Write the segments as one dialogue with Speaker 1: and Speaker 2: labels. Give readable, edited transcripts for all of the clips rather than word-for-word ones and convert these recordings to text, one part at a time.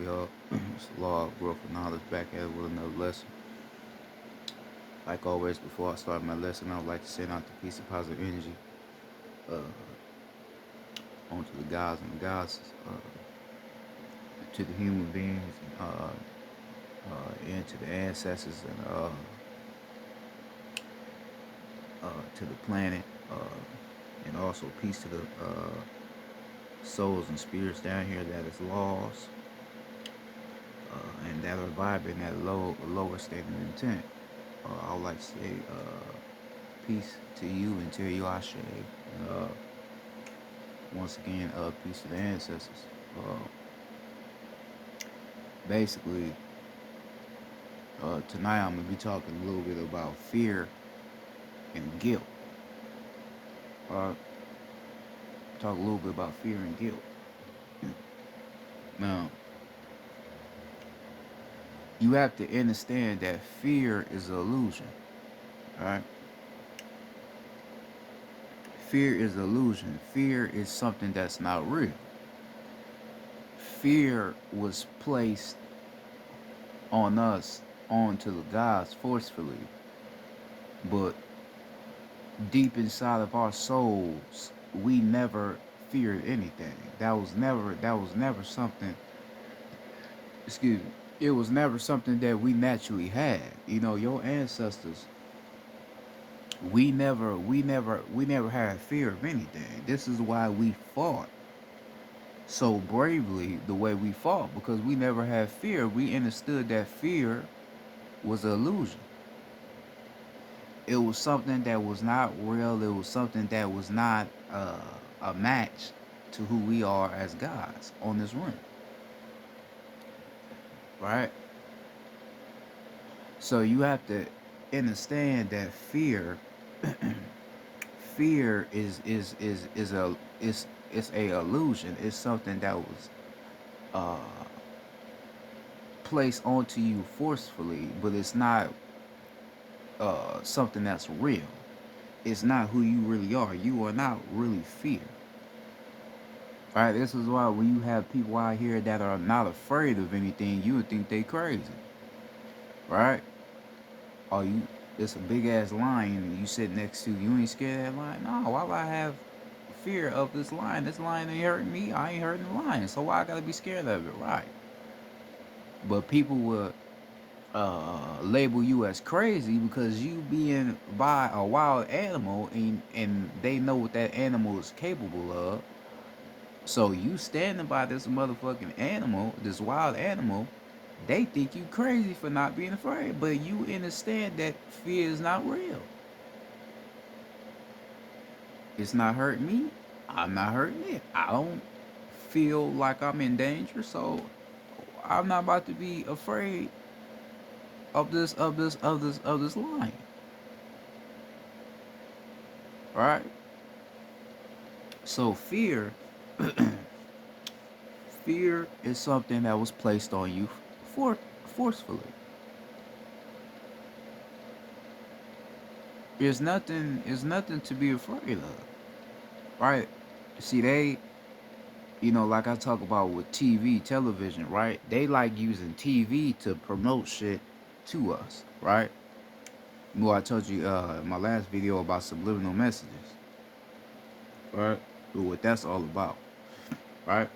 Speaker 1: y'all? It's Law of Growth and Knowledge back at it with another lesson. Like always, before I start my lesson, I would like to send out the peace and positive energy uh, onto the gods and the goddesses, to the human beings, and to the ancestors, and to the planet, and also peace to the souls and spirits down here that is lost, and that are vibing at lower state of intent. I would like to say peace to you and to you, Ashe. Once again, peace to the ancestors. Basically, tonight I'm gonna be talking a little bit about fear and guilt. Uh, Talk a little bit about fear and guilt. Now, you have to understand that fear is an illusion. All right, fear is an illusion. Fear is something that's not real. Fear was placed on us, onto the gods forcefully, but deep inside of our souls, we never feared anything. That was never something. Excuse me. It was never something that we naturally had. You know, your ancestors. We never had fear of anything. This is why we fought so bravely the way we fought, because we never had fear. We understood that fear was an illusion. It was something that was not real. It was something that was not a match to who we are as gods on this ring, right? So you have to understand that fear is a it's a illusion. It's something that was uh, placed onto you forcefully, but it's not something that's real. It's not who you really are. You are not really fear. Right? This is why when you have people out here that are not afraid of anything, you would think they crazy. Right? Or you it's a big ass lion you sit next to, you ain't scared of that lion? No, why would I have fear of this lion? This lion ain't hurting me, I ain't hurting the lion. So why I gotta be scared of it, right? But people will label you as crazy because you being by a wild animal, and they know what that animal is capable of. So you standing by this motherfucking animal, this wild animal, they think you crazy for not being afraid. But you understand that fear is not real. It's not hurting me. I'm not hurting it. I don't feel like I'm in danger, so I'm not about to be afraid of this lion. Right? So fear is something that was placed on you for forcefully. There's nothing to be afraid of. Right? See, like I talk about with television, right? They like using TV to promote shit to us, right? Well, I told you in my last video about subliminal messages, right? What that's all about, right?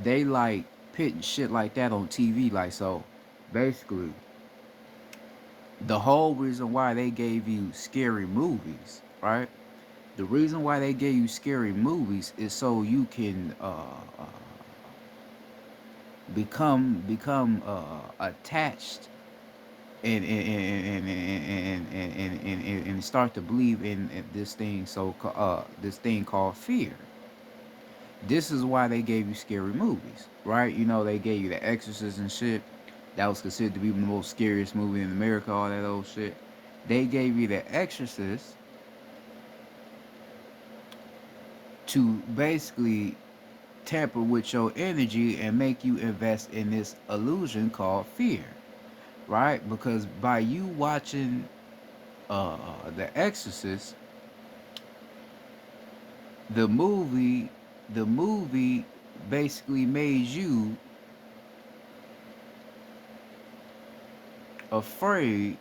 Speaker 1: They like putting shit like that on TV, like so. Basically, the whole reason why they gave you scary movies, right? The reason why they gave you scary movies is so you can become attached and start to believe in this thing this thing called fear. This is why they gave you scary movies, right? They gave you The Exorcist and shit. That was considered to be the most scariest movie in America, all that old shit. They gave you The Exorcist to basically tamper with your energy and make you invest in this illusion called fear, right? Because by you watching The Exorcist, the movie, the movie basically made you afraid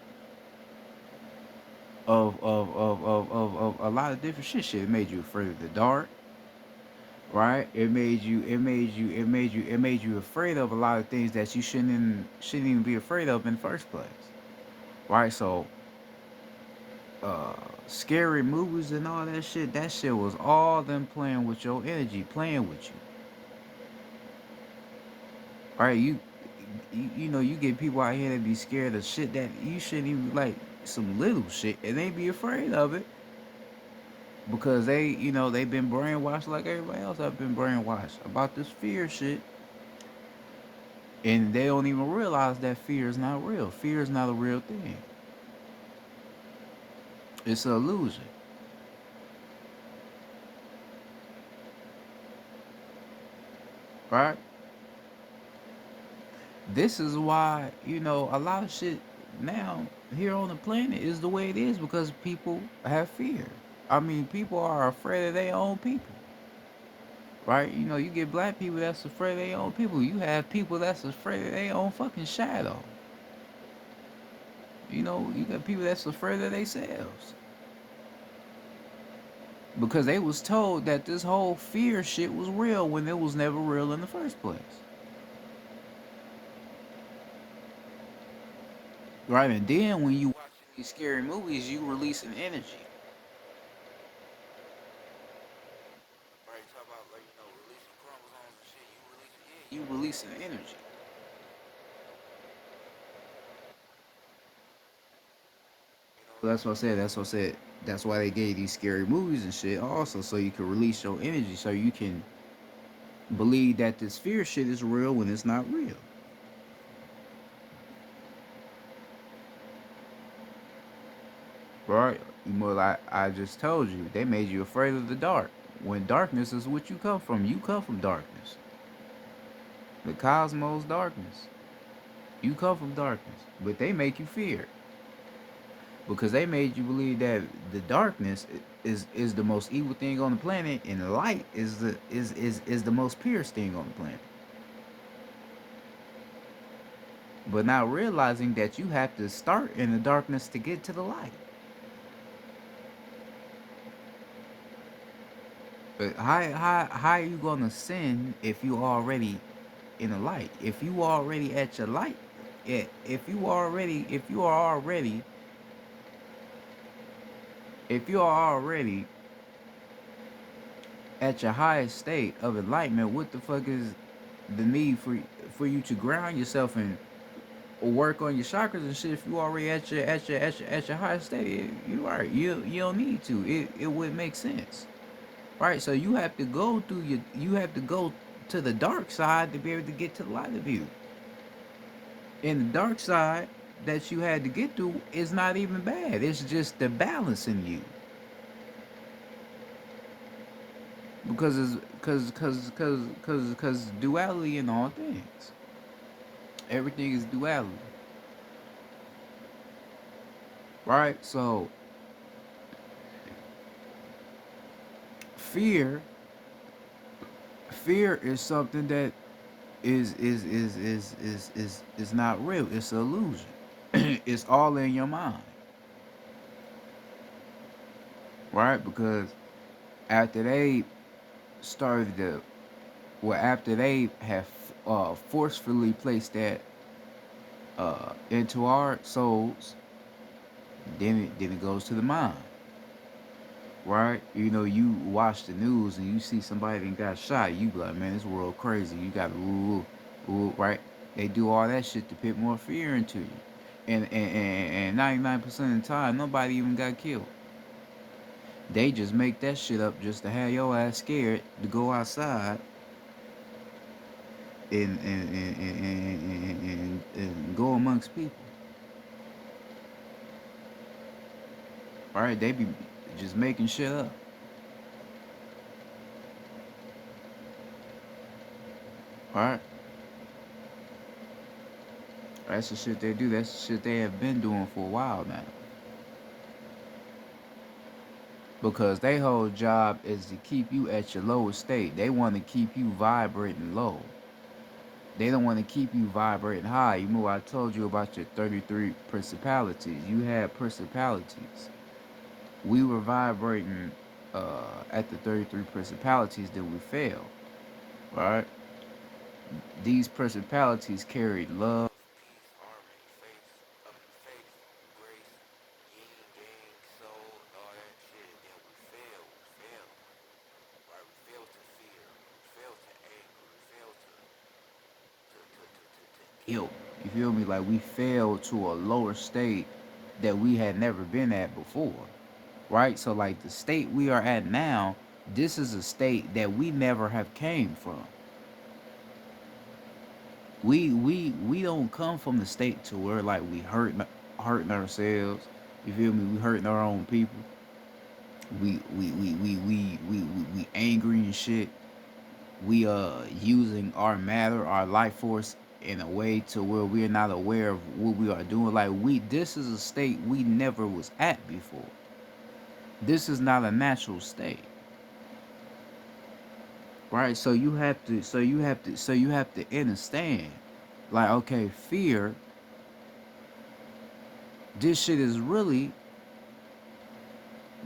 Speaker 1: of a lot of different shit. It made you afraid of the dark, right? It made you afraid of a lot of things that you shouldn't even be afraid of in the first place, right? So, uh, scary movies and all that shit. That shit was all them playing with your energy, playing with you, right? You know, you get people out here that be scared of shit that you shouldn't even like, some little shit, and they be afraid of it because they, you know, they've been brainwashed like everybody else have been brainwashed about this fear shit, and they don't even realize that fear is not real. Fear is not a real thing. It's an illusion, right? This is why, you know, a lot of shit now here on the planet is the way it is because people have fear. I mean, people are afraid of their own people, right? You know, you get black people that's afraid of their own people. You have people that's afraid of their own fucking shadow. You know, you got people that's afraid of themselves because they was told that this whole fear shit was real when it was never real in the first place, right? And then when you watching these scary movies, you release an energy. Right, talk about like, you know, releasing chromosomes and shit. You releasing energy. So that's what I said. That's what I said. That's why they gave these scary movies and shit. Also, so you can release your energy, so you can believe that this fear shit is real when it's not real. Right? Well, I just told you they made you afraid of the dark. When darkness is what you come from. You come from darkness. The cosmos darkness. You come from darkness, but they make you fear because they made you believe that the darkness is the most evil thing on the planet, and the light is the most purest thing on the planet. But now realizing that you have to start in the darkness to get to the light. But how are you gonna sin if you already in the light? If you already at your light, if you are already at your highest state of enlightenment, what the fuck is the need for you to ground yourself and or work on your chakras and shit if you already at your highest state? You are, you don't need to. It would make sense, right? So you have to go through you have to go to the dark side to be able to get to the light of you. And the dark side that you had to get through is not even bad. It's just the balance in you. Because it's because duality in all things. Everything is duality, right? So fear, fear is something that is not real. It's an illusion. It's all in your mind, right? Because after they started to, well, after they have forcefully placed that into our souls, then it goes to the mind, right? You know, you watch the news and you see somebody that got shot, you be like, man, this world crazy. You got right? They do all that shit to put more fear into you, and 99% of the time, nobody even got killed. They just make that shit up just to have your ass scared to go outside and go amongst people. Right? They be just making shit up. Right? That's the shit they do. That's the shit they have been doing for a while now. Because their whole job is to keep you at your lowest state. They want to keep you vibrating low. They don't want to keep you vibrating high. You know, I told you about your 33 principalities. You had principalities. We were vibrating at the 33 principalities that we failed, right? These principalities carried love, peace, harmony, faith, grace, yin, yang, soul, and all that shit. And then we failed. We failed. Right? We failed to fear. We failed to anger. We failed to guilt. You feel me? Like we fell to a lower state that we had never been at before. Right? So like the state we are at now, this is a state that we never have came from. We don't come from the state to where like we hurting ourselves. You feel me? We hurting our own people. We angry and shit. We using our matter, our life force in a way to where we're not aware of what we are doing. Like this is a state we never was at before. This is not a natural state. Right? So you have to understand. Like, okay, fear, this shit is really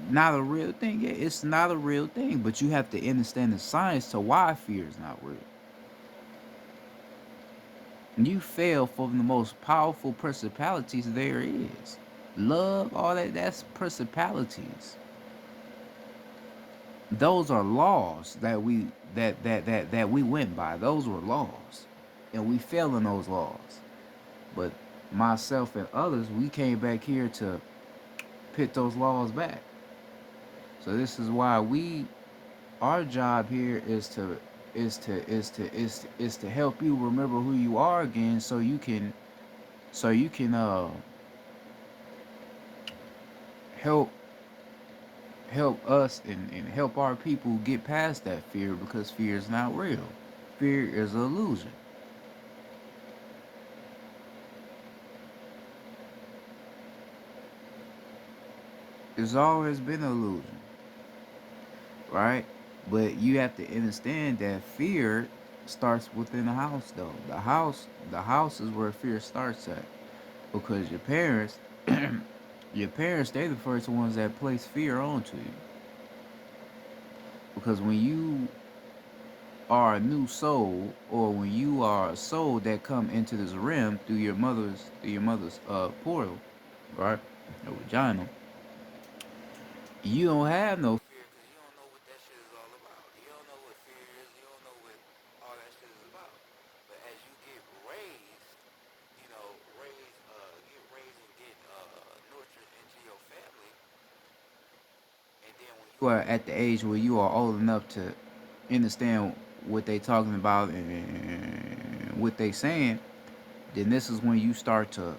Speaker 1: not a real thing. Yeah, it's not a real thing, but you have to understand the science to why fear is not real. You fail from the most powerful principalities there is. Love, all that's principalities. Those are laws that we went by. Those were laws. And we fell in those laws. But myself and others, we came back here to put those laws back. So this is why our job here is to help you remember who you are again, so you can help us and help our people get past that fear, because fear is not real. Fear is an illusion. It's always been an illusion, right? But you have to understand that fear starts within the house, though. The house is where fear starts at, because your parents, your parents, they're the first ones that place fear onto you. Because when you are a new soul, or when you are a soul that come into this realm through your mother's portal, right, or vagina, you don't have no fear, because you don't know what that shit is all about. You don't know what fear is. You don't know what all that shit is about. But as you get raised, get raised and get nurtured into your family, and then when you are at the age where you are old enough to understand what they talking about and what they saying, then this is when you start to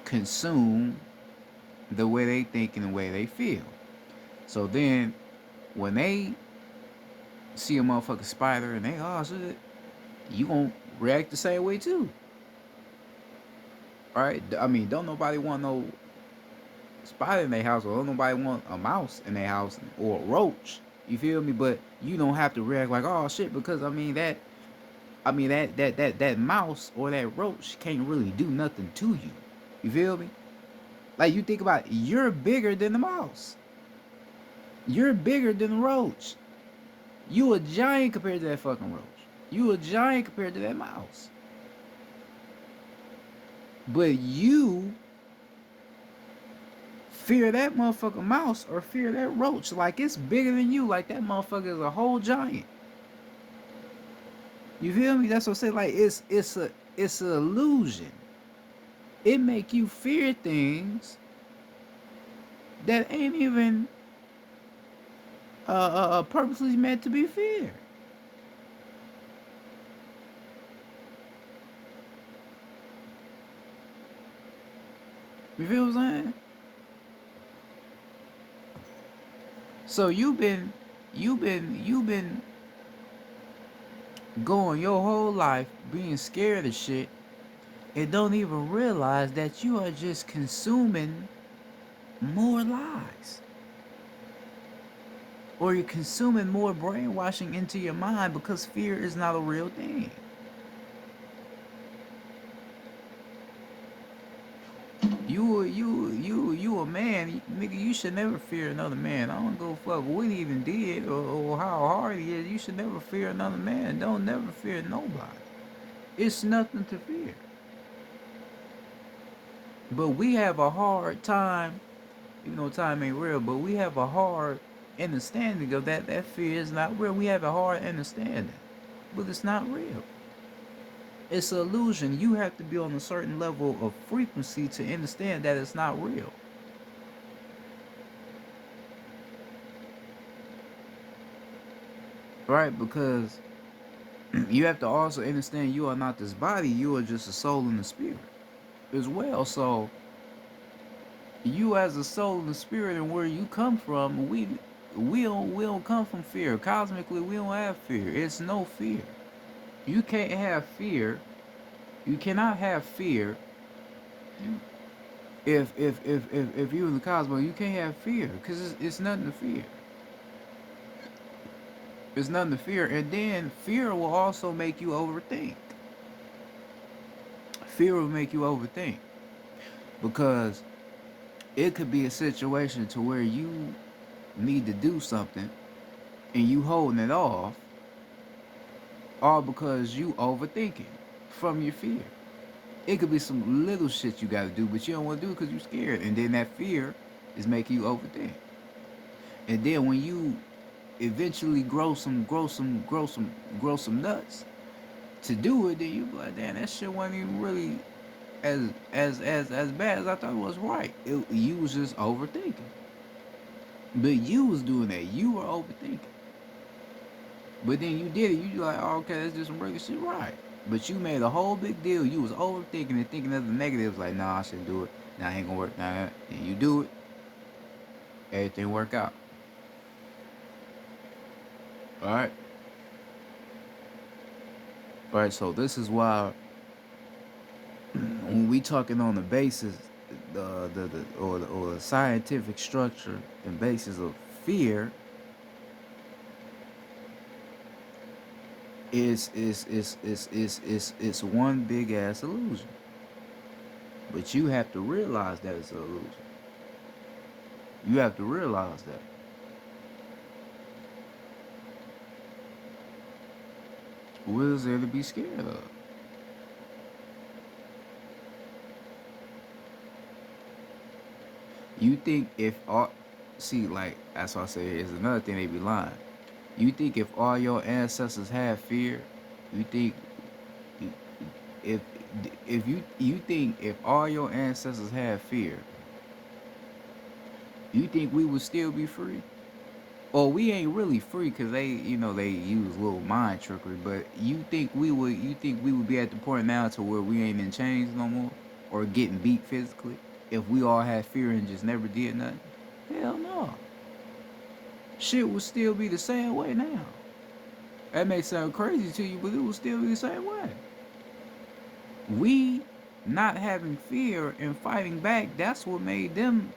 Speaker 1: consume the way they think and the way they feel. So then, when they see a motherfucking spider and they, oh shit, you gonna react the same way too, right? I mean, don't nobody want no spider in their house, or don't nobody want a mouse in their house or a roach. You feel me? But you don't have to react like, oh shit, because that mouse or that roach can't really do nothing to you. You feel me? Like, you think about it, you're bigger than the mouse. You're bigger than the roach. You a giant compared to that fucking roach. You a giant compared to that mouse. But you fear that motherfucking mouse or fear that roach like it's bigger than you, like that motherfucker is a whole giant. You feel me? That's what I say. Like, it's an illusion. It make you fear things that ain't even purposely meant to be feared. You feel what I'm saying? So you've been going your whole life being scared of shit and don't even realize that you are just consuming more lies. Or you're consuming more brainwashing into your mind, because fear is not a real thing. You a man, nigga. You should never fear another man. I don't go fuck what he even did or how hard he is. You should never fear another man. Don't never fear nobody. It's nothing to fear. But we have a hard time, even though time ain't real. But we have a hard understanding of that. That fear is not real. We have a hard understanding, but it's not real. It's an illusion. You have to be on a certain level of frequency to understand that it's not real. Right? Because you have to also understand you are not this body, you are just a soul and a spirit as well. So you as a soul and a spirit and where you come from, we don't come from fear. Cosmically we don't have fear. It's no fear. You can't have fear. You cannot have fear if you in the cosmos, you can't have fear because it's nothing to fear. It's nothing to fear. And then fear will also make you overthink. Fear will make you overthink because it could be a situation to where you need to do something and you holding it off all because you overthinking from your fear. It could be some little shit you gotta do, but you don't want to do it because you're scared, and then that fear is making you overthink. And then when you eventually grow some nuts to do it, then you be like, damn, that shit wasn't even really as bad as I thought it was. Right? You was just overthinking, but you was doing that. You were overthinking, but then you did it. You like, oh, okay, that's just some regular shit, right? But you made a whole big deal. You was overthinking and thinking of the negatives. Like, nah, I shouldn't do it. Nah, it ain't gonna work. Nah, and you do it, everything work out. All right, all right. So this is why when we talking on the basis, or the scientific structure and basis of fear, it's one big ass illusion. But you have to realize that it's an illusion. You have to realize that. What is there to be scared of? You think if all see like that's why I say it's another thing they be lying. You think if all your ancestors had fear, you think if you think if all your ancestors had fear, you think we would still be free? Or we ain't really free because they use little mind trickery. But you think we would be at the point now to where we ain't in chains no more, or getting beat physically if we all had fear and just never did nothing? Hell no. Shit would still be the same way now. That may sound crazy to you, but it would still be the same way. We not having fear and fighting back, that's what made them,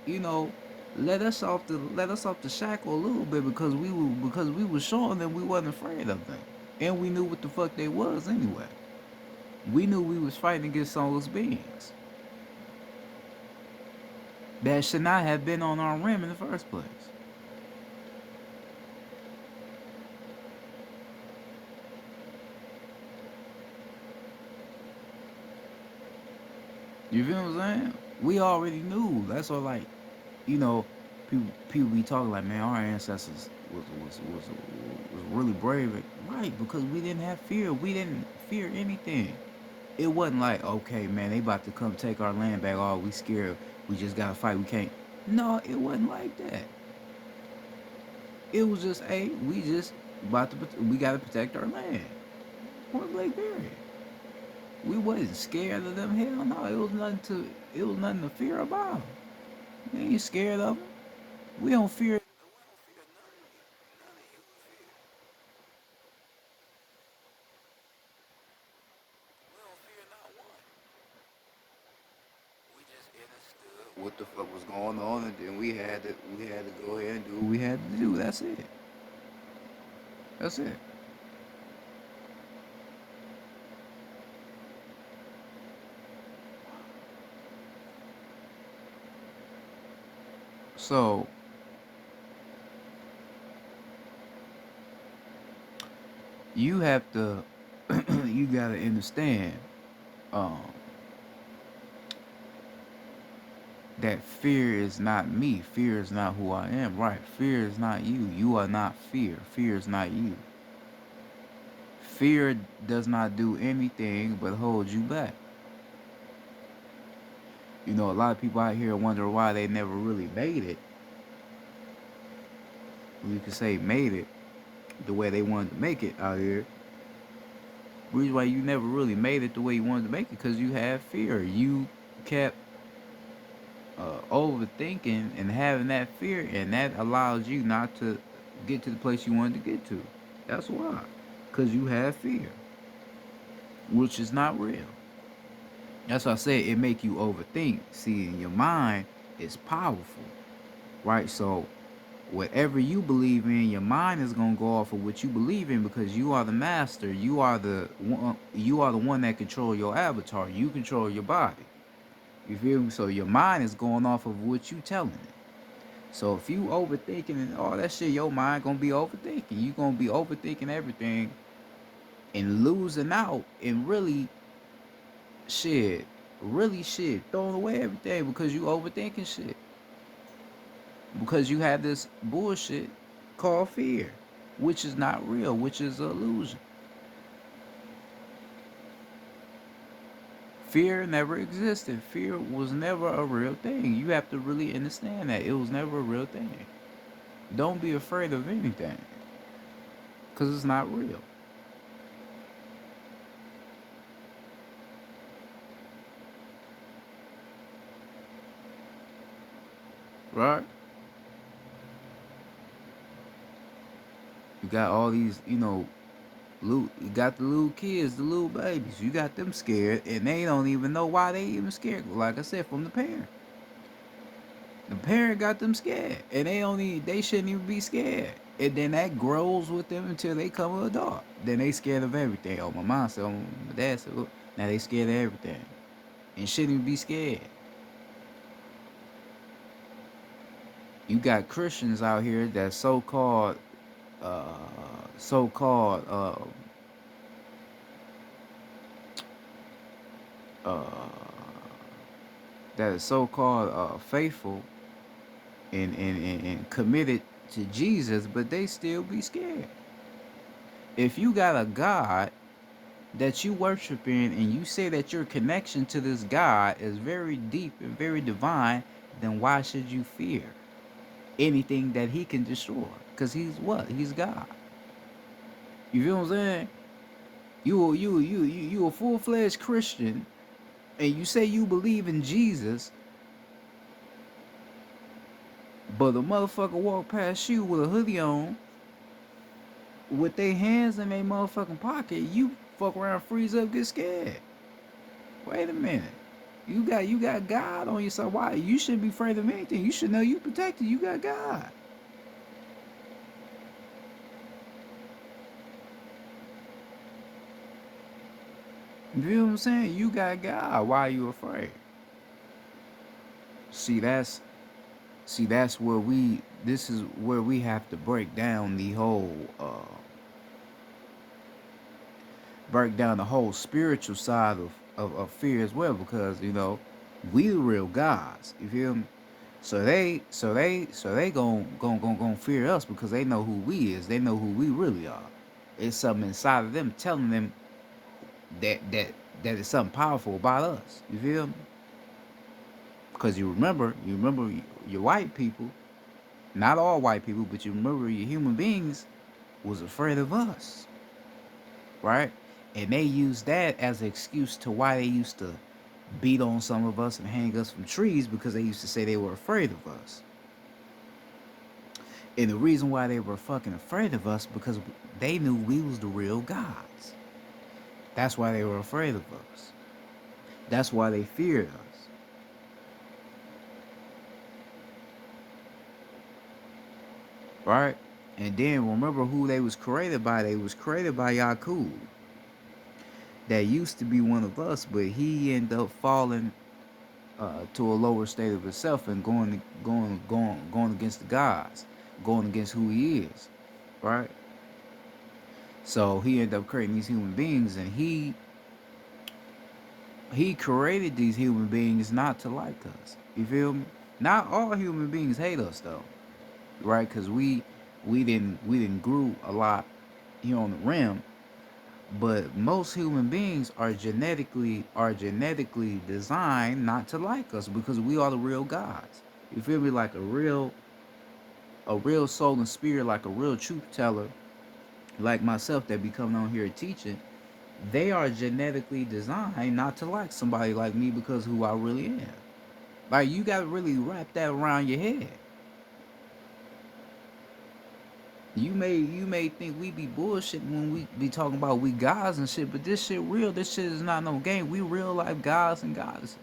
Speaker 1: you know, let us off the shackle a little bit because we was showing them we wasn't afraid of them. And we knew what the fuck they was anyway. We knew we was fighting against soulless beings that should not have been on our rim in the first place. You feel what I'm saying? We already knew. That's what like, you know, people be talking like, man, our ancestors was really brave, right? Because we didn't have fear. We didn't fear anything. It wasn't like, okay, man, they about to come take our land back. Oh, we scared. We just gotta fight. We can't. No, it wasn't like that. It was just, hey, we just we gotta protect our land. Point blank period. We wasn't scared of them. Hell no, it was nothing to fear about. We ain't scared of them. We don't fear. We just understood what the fuck was going on, and then we had to go ahead and do what we had to do. That's it. That's it. So you have to, you gotta understand um, that fear is not me. Fear is not who I am. Right? Fear is not you. You are not fear. Fear is not you. Fear does not do anything but hold you back. You know, a lot of people out here wonder why they never really made it. You could say made it the way they wanted to make it out here. The reason why you never really made it the way you wanted to make it because you had fear. You kept overthinking and having that fear, and that allows you not to get to the place you wanted to get to. That's why. Because you have fear, which is not real. That's why I said it make you overthink. See, in your mind is powerful, right? So whatever you believe in, your mind is gonna go off of what you believe in because you are the master. You are the one. You are the one that control your avatar. You control your body. You feel me? So your mind is going off of what you telling it. So if you overthinking and all that shit, your mind gonna be overthinking. You gonna be overthinking everything and losing out and shit, really shit, throwing away everything because you overthinking shit. Because you have this bullshit called fear, which is not real, which is an illusion. Fear never existed. Fear was never a real thing. You have to really understand that. It was never a real thing. Don't be afraid of anything. Because it's not real. Right? You got all these, you got the little kids, the little babies. You got them scared, and they don't even know why they even scared. Like I said, from the parent. The parent got them scared, and they shouldn't even be scared. And then that grows with them until they come an adult. Then they scared of everything. Oh, my mom said, oh, my dad said, oh. Now they scared of everything, and shouldn't even be scared. You got Christians out here that uh, so-called, that is so-called faithful and committed to Jesus, but they still be scared. If you got a God that you worship in and you say that your connection to this God is very deep and very divine, then why should you fear anything that he can destroy? Because he's what? He's God. You feel what I'm saying? You a full-fledged Christian and you say you believe in Jesus, but a motherfucker walk past you with a hoodie on, with their hands in their motherfucking pocket, you fuck around, freeze up, get scared. Wait a minute. You got God on your side. Why? You shouldn't be afraid of anything. You should know you protected. You got God. You feel what I'm saying? You got God. Why are you afraid? See, that's where this is where we have to break down the whole spiritual side of fear as well, because we the real gods. You feel me? So they gon' fear us because they know who we is. They know who we really are. It's something inside of them telling them that that that is something powerful about us. You feel me? Because you remember your white people, not all white people, but you remember your human beings was afraid of us, right? And they used that as an excuse to why they used to beat on some of us and hang us from trees, because they used to say they were afraid of us. And the reason why they were fucking afraid of us because they knew we was the real gods. That's why they were afraid of us. That's why they feared us. Right? And then remember who they was created by. They was created by Yakub. That used to be one of us, but he ended up falling to a lower state of itself and going against the gods, going against who he is, right? So he ended up creating these human beings, and he created these human beings not to like us. You feel me? Not all human beings hate us though, right? Because we didn't grew a lot here on the rim, but most human beings are genetically designed not to like us because we are the real gods. You feel me? Like a real soul and spirit, like a real truth teller, like myself that be coming on here teaching. They are genetically designed not to like somebody like me because who I really am. Like you gotta really wrap that around your head. You may think we be bullshit when we be talking about we gods and shit, but this shit real. This shit is not no game. We real life gods and goddesses,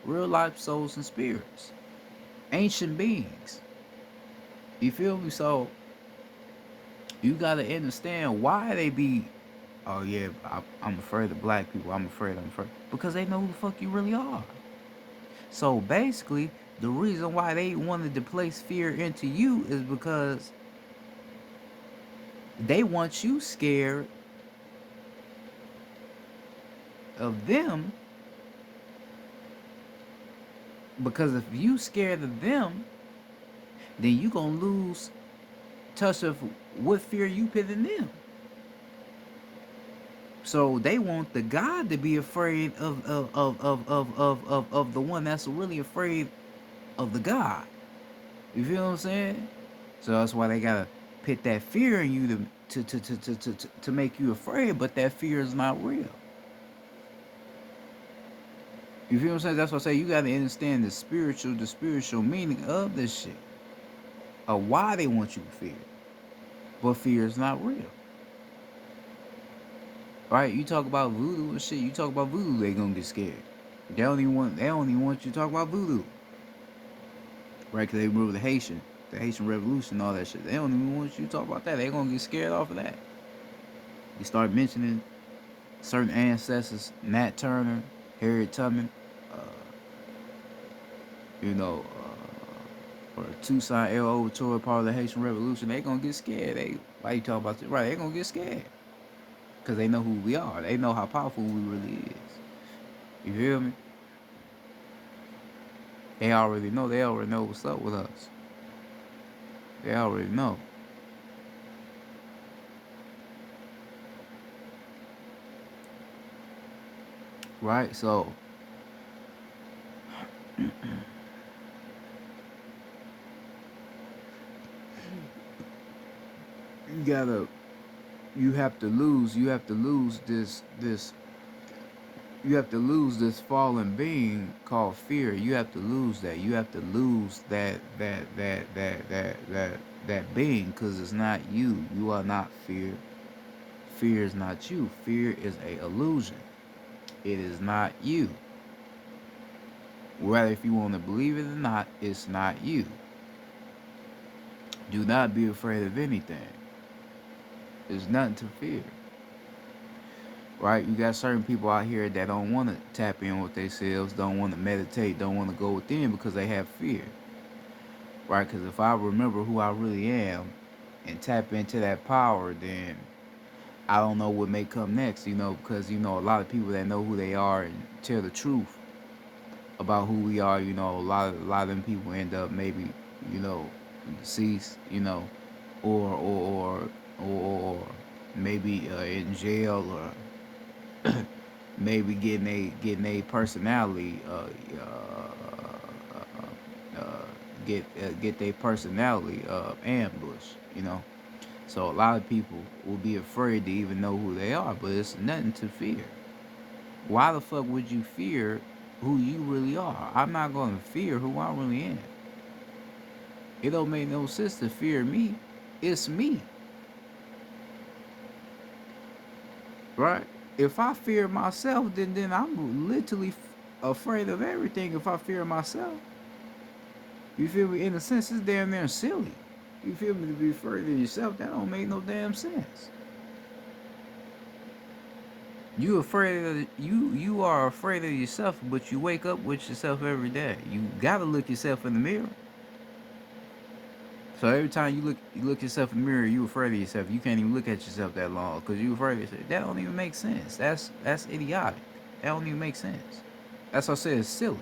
Speaker 1: real life souls and spirits, ancient beings. You feel me? So you gotta understand why they be. Oh yeah, I'm afraid of black people. I'm afraid because they know who the fuck you really are. So basically, the reason why they wanted to place fear into you is because they want you scared of them. Because if you scared of them, then you gonna lose touch of what fear you put in them. So they want the God to be afraid of the one that's really afraid of the God. You feel what I'm saying? So that's why they gotta put that fear in you to make you afraid, but that fear is not real. You feel what I'm saying? That's why I say you gotta understand the spiritual meaning of this shit. Of why they want you to fear. But fear is not real. Right? You talk about voodoo and shit, you talk about voodoo, they gonna get scared. They don't even want you to talk about voodoo. Right? Because they remember the Haitian Revolution, all that shit. They don't even want you to talk about that. They gonna get scared off of that. You start mentioning certain ancestors, Nat Turner, Harriet Tubman, uh, you know, or Toussaint L'Ouverture, part of the Haitian Revolution, they gonna get scared. Why you talk about this? Right? They gonna get scared because they know who we are. They know how powerful we really is. You feel me? They already know. They already know what's up with us. They already know. Right? So you gotta, you have to lose this fallen being called fear. You have to lose that. You have to lose that being because it's not you. You are not fear. Fear is not you. Fear is a illusion. It is not you. Whether if you want to believe it or not, it's not you. Do not be afraid of anything. There's nothing to fear. Right? You got certain people out here that don't want to tap in with themselves, don't want to meditate, don't want to go within because they have fear. Right? Because if I remember who I really am and tap into that power, then I don't know what may come next, because, a lot of people that know who they are and tell the truth about who we are, a lot of them people end up maybe, you know, deceased, or maybe in jail, or maybe getting a personality get their personality ambushed. So a lot of people will be afraid to even know who they are, but it's nothing to fear. Why the fuck would you fear who you really are? I'm not gonna fear who I really am. It don't make no sense to fear me. It's me, right? If I fear myself, then I'm literally afraid of everything. If I fear myself, you feel me? In a sense, it's damn near silly. You feel me? To be afraid of yourself, that don't make no damn sense. You afraid of you are afraid of yourself, but you wake up with yourself every day. You gotta look yourself in the mirror. So every time you look yourself in the mirror, you afraid of yourself. You can't even look at yourself that long because you afraid of yourself. That don't even make sense. That's idiotic. That don't even make sense. That's what I said. It's silly.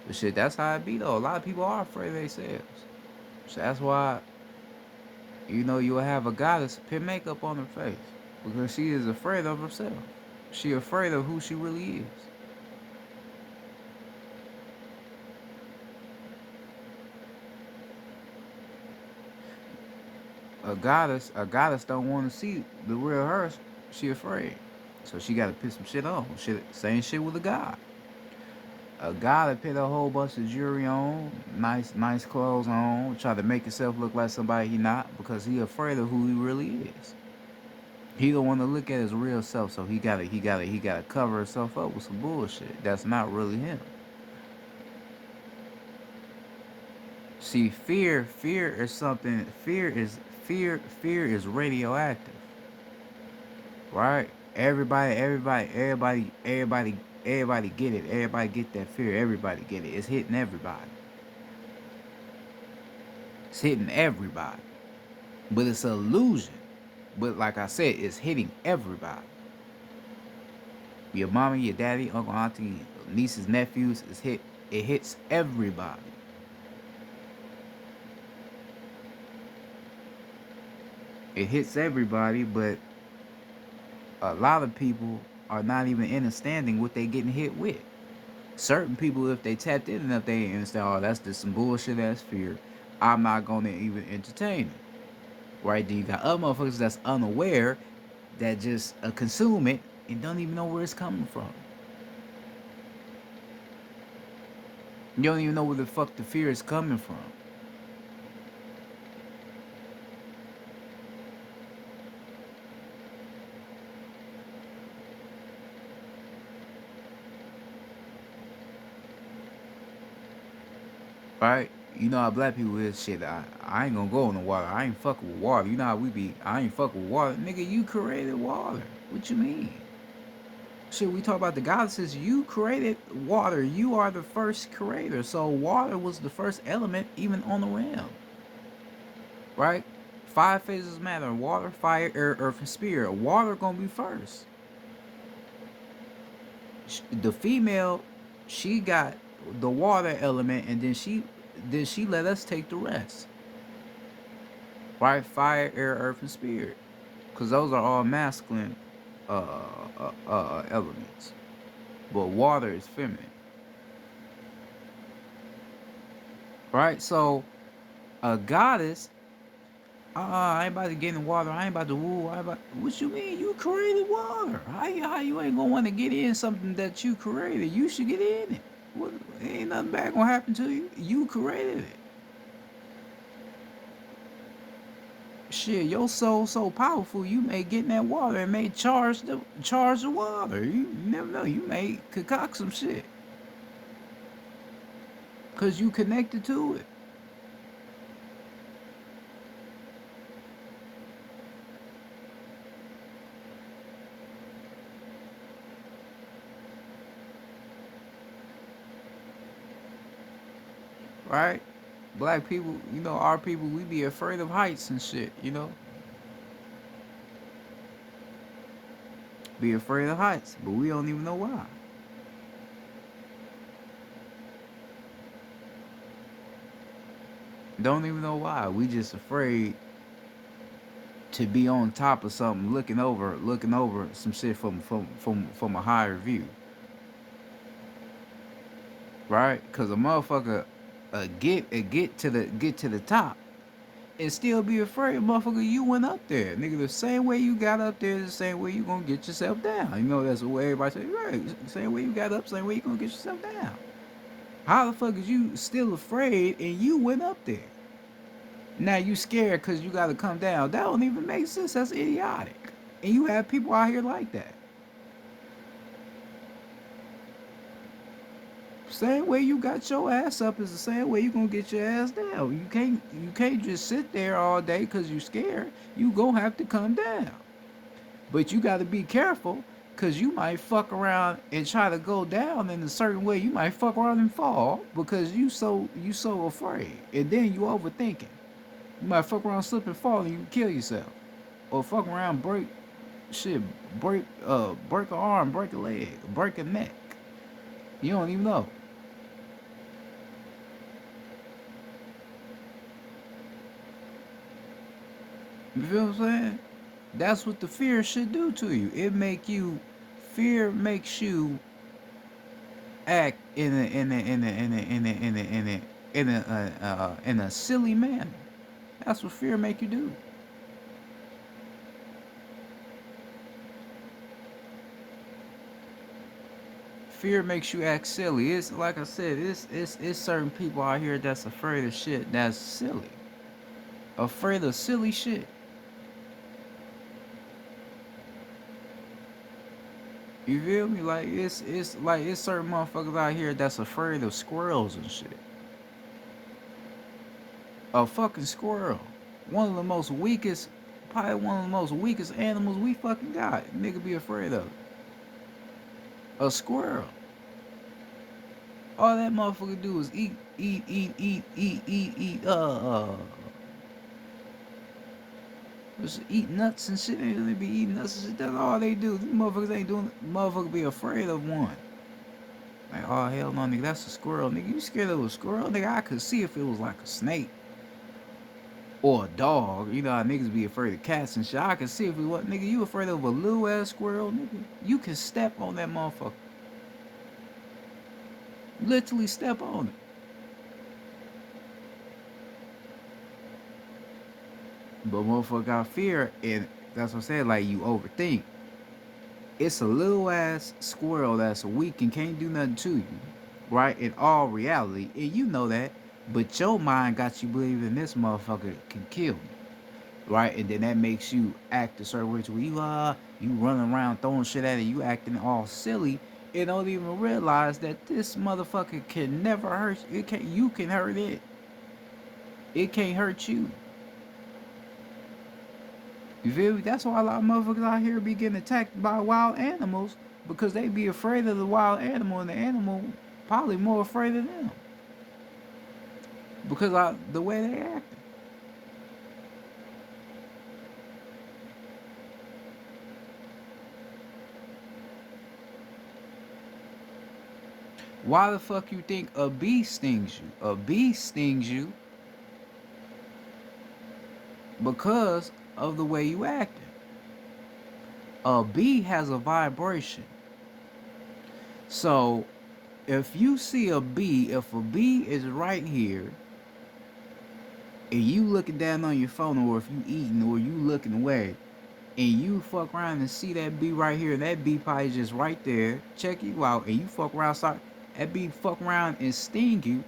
Speaker 1: But shit, that's how it be though. A lot of people are afraid of themselves. So that's why you'll have a goddess put makeup on her face because she is afraid of herself. She afraid of who she really is. A goddess don't want to see the real her. She afraid. So she got to put some shit on. Shit, same shit with a god. A god that put a whole bunch of jewelry on, nice clothes on, try to make himself look like somebody he not because he afraid of who he really is. He don't want to look at his real self, so he gotta cover himself up with some bullshit. That's not really him. See, fear is something. Fear is radioactive, right? Everybody get it. Everybody get that fear. Everybody get it. It's hitting everybody. It's hitting everybody. But it's an illusion. But like I said, it's hitting everybody. Your mommy, your daddy, uncle, auntie, nieces, nephews. It hits everybody. It hits everybody, but a lot of people are not even understanding what they getting hit with. Certain people, if they tapped in enough, they understand, oh, that's just some bullshit ass fear. I'm not gonna even entertain it. Right? Then you got other motherfuckers that's unaware that just consume it and don't even know where it's coming from. You don't even know where the fuck the fear is coming from. Right? You know how black people is shit. I ain't gonna go in the water. I ain't fucking with water. You know how we be. I ain't fucking with water. Nigga, you created water. What you mean? Shit, we talk about the goddesses. You created water. You are the first creator. So water was the first element even on the realm. Right? Five phases of matter: water, fire, air, earth, and spirit. Water gonna be first. The female, she got the water element, and then she let us take the rest. Right? Fire, air, earth, and spirit, because those are all masculine elements. But water is feminine. Right? So a goddess, I ain't about to get in the water. I ain't about to woo. What you mean? You created water. How you ain't gonna want to get in something that you created? You should get in it. What, ain't nothing bad gonna happen to you. You created it. Shit, your soul so powerful. You may get in that water and may charge the water. You never know. You may concoct some shit because you connected to it. Right? Black people, our people, we be afraid of heights and shit. Be afraid of heights, but we don't even know why. Don't even know why. We just afraid to be on top of something, looking over some shit from a higher view. Right? Cause a motherfucker get to the top and still be afraid, motherfucker, you went up there. Nigga, the same way you got up there is the same way you gonna get yourself down. That's the way everybody say, right, same way you got up, same way you gonna get yourself down. How the fuck is you still afraid and you went up there? Now you scared because you gotta come down. That don't even make sense. That's idiotic. And you have people out here like that. Same way you got your ass up is the same way you gonna get your ass down. You can't just sit there all day because you scared. You gonna have to come down. But you gotta be careful because you might fuck around and try to go down in a certain way. You might fuck around and fall because you so afraid. And then you overthinking. You might fuck around, slip and fall and you kill yourself. Or fuck around, shit, break an arm, break a leg, break a neck. You don't even know. You feel what I'm saying? That's what the fear should do to you. Fear makes you act in a silly manner. That's what fear make you do. Fear makes you act silly. It's like I said, it's certain people out here that's afraid of shit that's silly. Afraid of silly shit. You feel me? Like it's like it's certain motherfuckers out here that's afraid of squirrels and shit. A fucking squirrel. One of the most weakest, probably one of the most weakest animals we fucking got. Nigga be afraid of. A squirrel. All that motherfucker do is eat, eat, eat, eat, eat, eat, eat, just eat nuts and shit. They be eating nuts and shit. That's all they do. These motherfuckers ain't doing. Motherfucker be afraid of one. Like, oh hell no, nigga, that's a squirrel, nigga. You scared of a squirrel, nigga? I could see if it was like a snake or a dog. You know how niggas be afraid of cats and shit. I could see if it was, nigga. You afraid of a little ass squirrel, nigga? You can step on that motherfucker. Literally step on it. But motherfucker got fear, and that's what I'm saying. Like you overthink. It's a little ass squirrel that's weak and can't do nothing to you, right? In all reality, and you know that, but your mind got you believing this motherfucker can kill me, right? And then that makes you act a certain way to where you running around throwing shit at it, you acting all silly, and don't even realize that this motherfucker can never hurt you. It can You can hurt it. It can't hurt you. You feel me? That's why a lot of motherfuckers out here be getting attacked by wild animals because they be afraid of the wild animal and the animal probably more afraid of them because of the way they act. Why the fuck you think a bee stings you? A bee stings you because of the way you acting. A bee has a vibration. So if you see a bee, if a bee is right here and you looking down on your phone, or if you eating or you looking away and you fuck around and see that bee right here, and that bee probably just right there, check you out, and you fuck around, start that bee fuck around and sting you,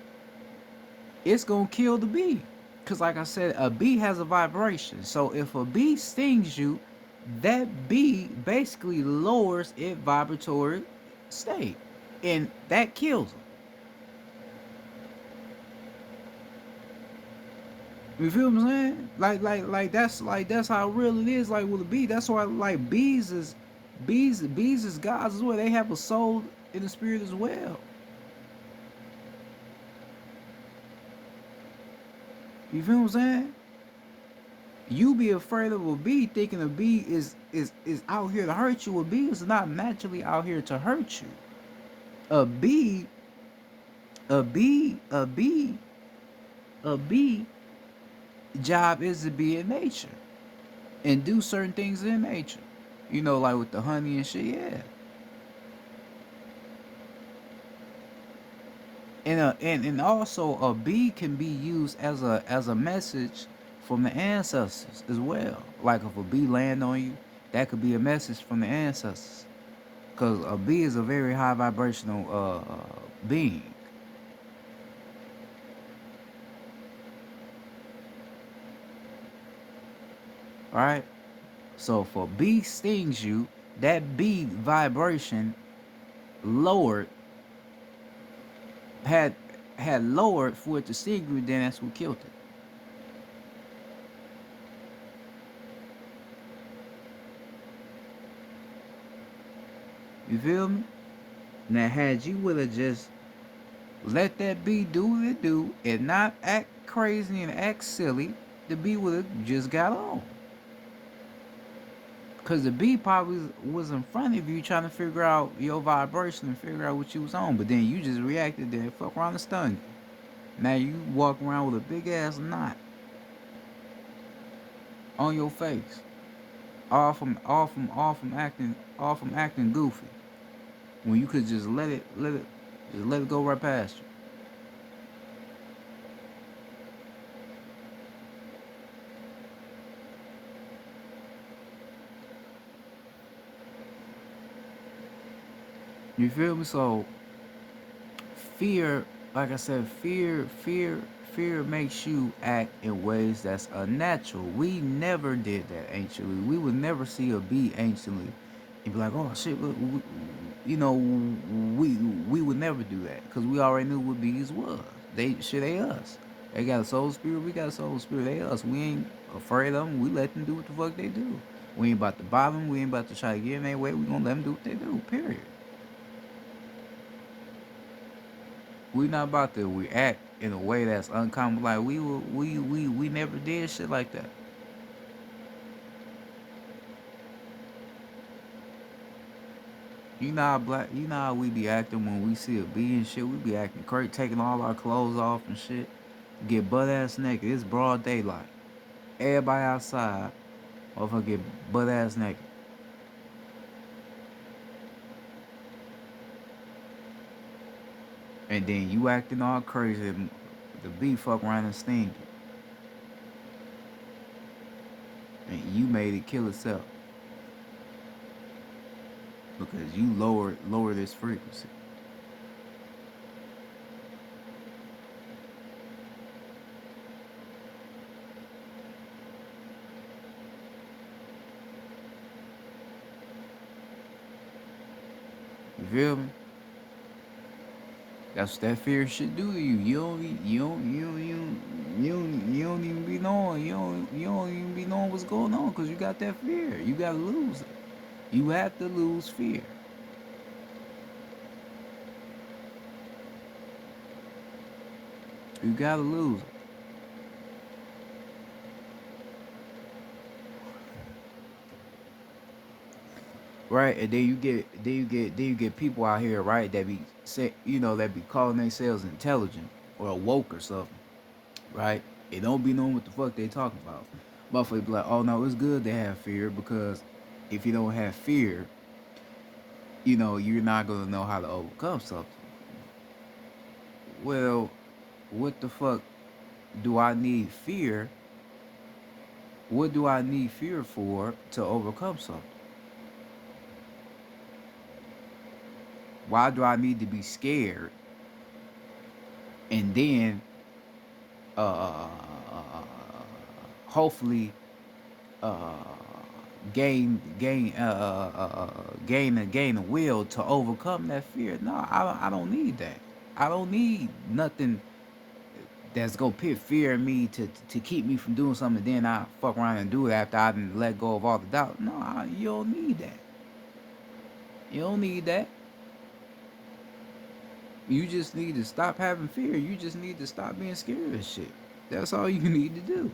Speaker 1: it's gonna kill the bee. Cause like I said, a bee has a vibration. So if a bee stings you, that bee basically lowers its vibratory state, and that kills them. You feel what I'm saying? Like that's how real it is. Like with a bee, that's why like bees is gods as well. They have a soul in the spirit as well. You feel what I'm saying? You be afraid of a bee, thinking a bee is out here to hurt you. A bee is not naturally out here to hurt you. A bee, a bee, a bee, a bee job is to be in nature and do certain things in nature. You know, like with the honey and shit, yeah. And also a bee can be used as a message from the ancestors as well. Like if a bee land on you, that could be a message from the ancestors. Cause a bee is a very high vibrational being. All right. So if a bee stings you, that bee vibration lowered had had lowered for it to see you, then that's what killed it. You feel me? Now, had you would have just let that bee do what it do and not act crazy and act silly, the bee would have just got on. Cause the bee probably was in front of you trying to figure out your vibration and figure out what you was on, but then you just reacted, then fuck around and stung you. Now you walk around with a big ass knot on your face, all from acting goofy. When you could just just let it go right past you. You feel me? So fear, like I said, fear makes you act in ways that's unnatural. We never did that anciently. We would never see a bee anciently and be like, oh shit, you know, we would never do that because we already knew what bees was. They us. They got a soul spirit. We got a soul spirit. They us. We ain't afraid of them. We let them do what the fuck they do. We ain't about to bother them. We ain't about to try to get in their way. We gonna let them do what they do. Period. We not about to react in a way that's uncommon. Like we never did shit like that. You know how we be acting when we see a bee and shit. We be acting crazy, taking all our clothes off and shit. Get butt ass naked. It's broad daylight. Everybody outside. Motherfucker get butt ass naked. And then you acting all crazy. And the bee fuck around and sting you. And you made it kill itself because you lower this frequency. You feel me? That's what that fear should do to you. You don't even be knowing. You don't even be knowing what's going on because you got that fear. You gotta lose it. You have to lose fear. You gotta lose it. Right? And then you get people out here, right, that be say that be calling themselves intelligent or woke or something, right? They don't be knowing what the fuck they talking about. Motherfucker be like, oh no, it's good to have fear because if you don't have fear, you're not gonna know how to overcome something. Well, what the fuck do I need fear? What do I need fear for to overcome something? Why do I need to be scared and then uh hopefully uh gain a will to overcome that fear? No, I don't need that. I don't need nothing that's gonna put fear in me to keep me from doing something. Then I fuck around and do it after I done let go of all the doubt. No, you don't need that. You don't need that. You just need to stop having fear. You just need to stop being scared of shit. That's all you need to do.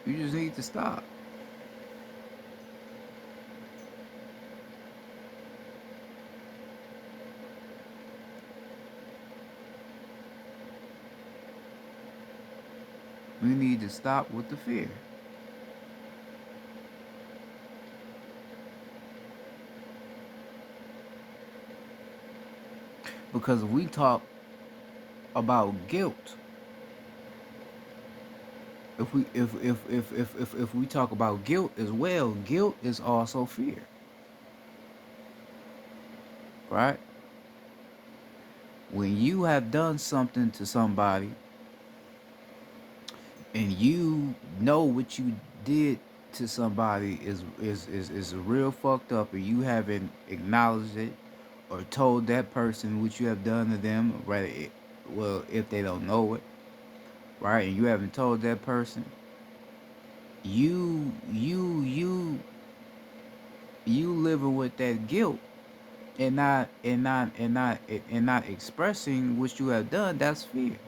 Speaker 1: You just need to stop. We need to stop with the fear. Because if we talk about guilt, if we talk about guilt as well, guilt is also fear. Right? When you have done something to somebody and you know what you did to somebody is real fucked up and you haven't acknowledged it or told that person what you have done to them, right? Well, if they don't know it, right, and you haven't told that person, you you you you living with that guilt and not expressing what you have done. That's fear,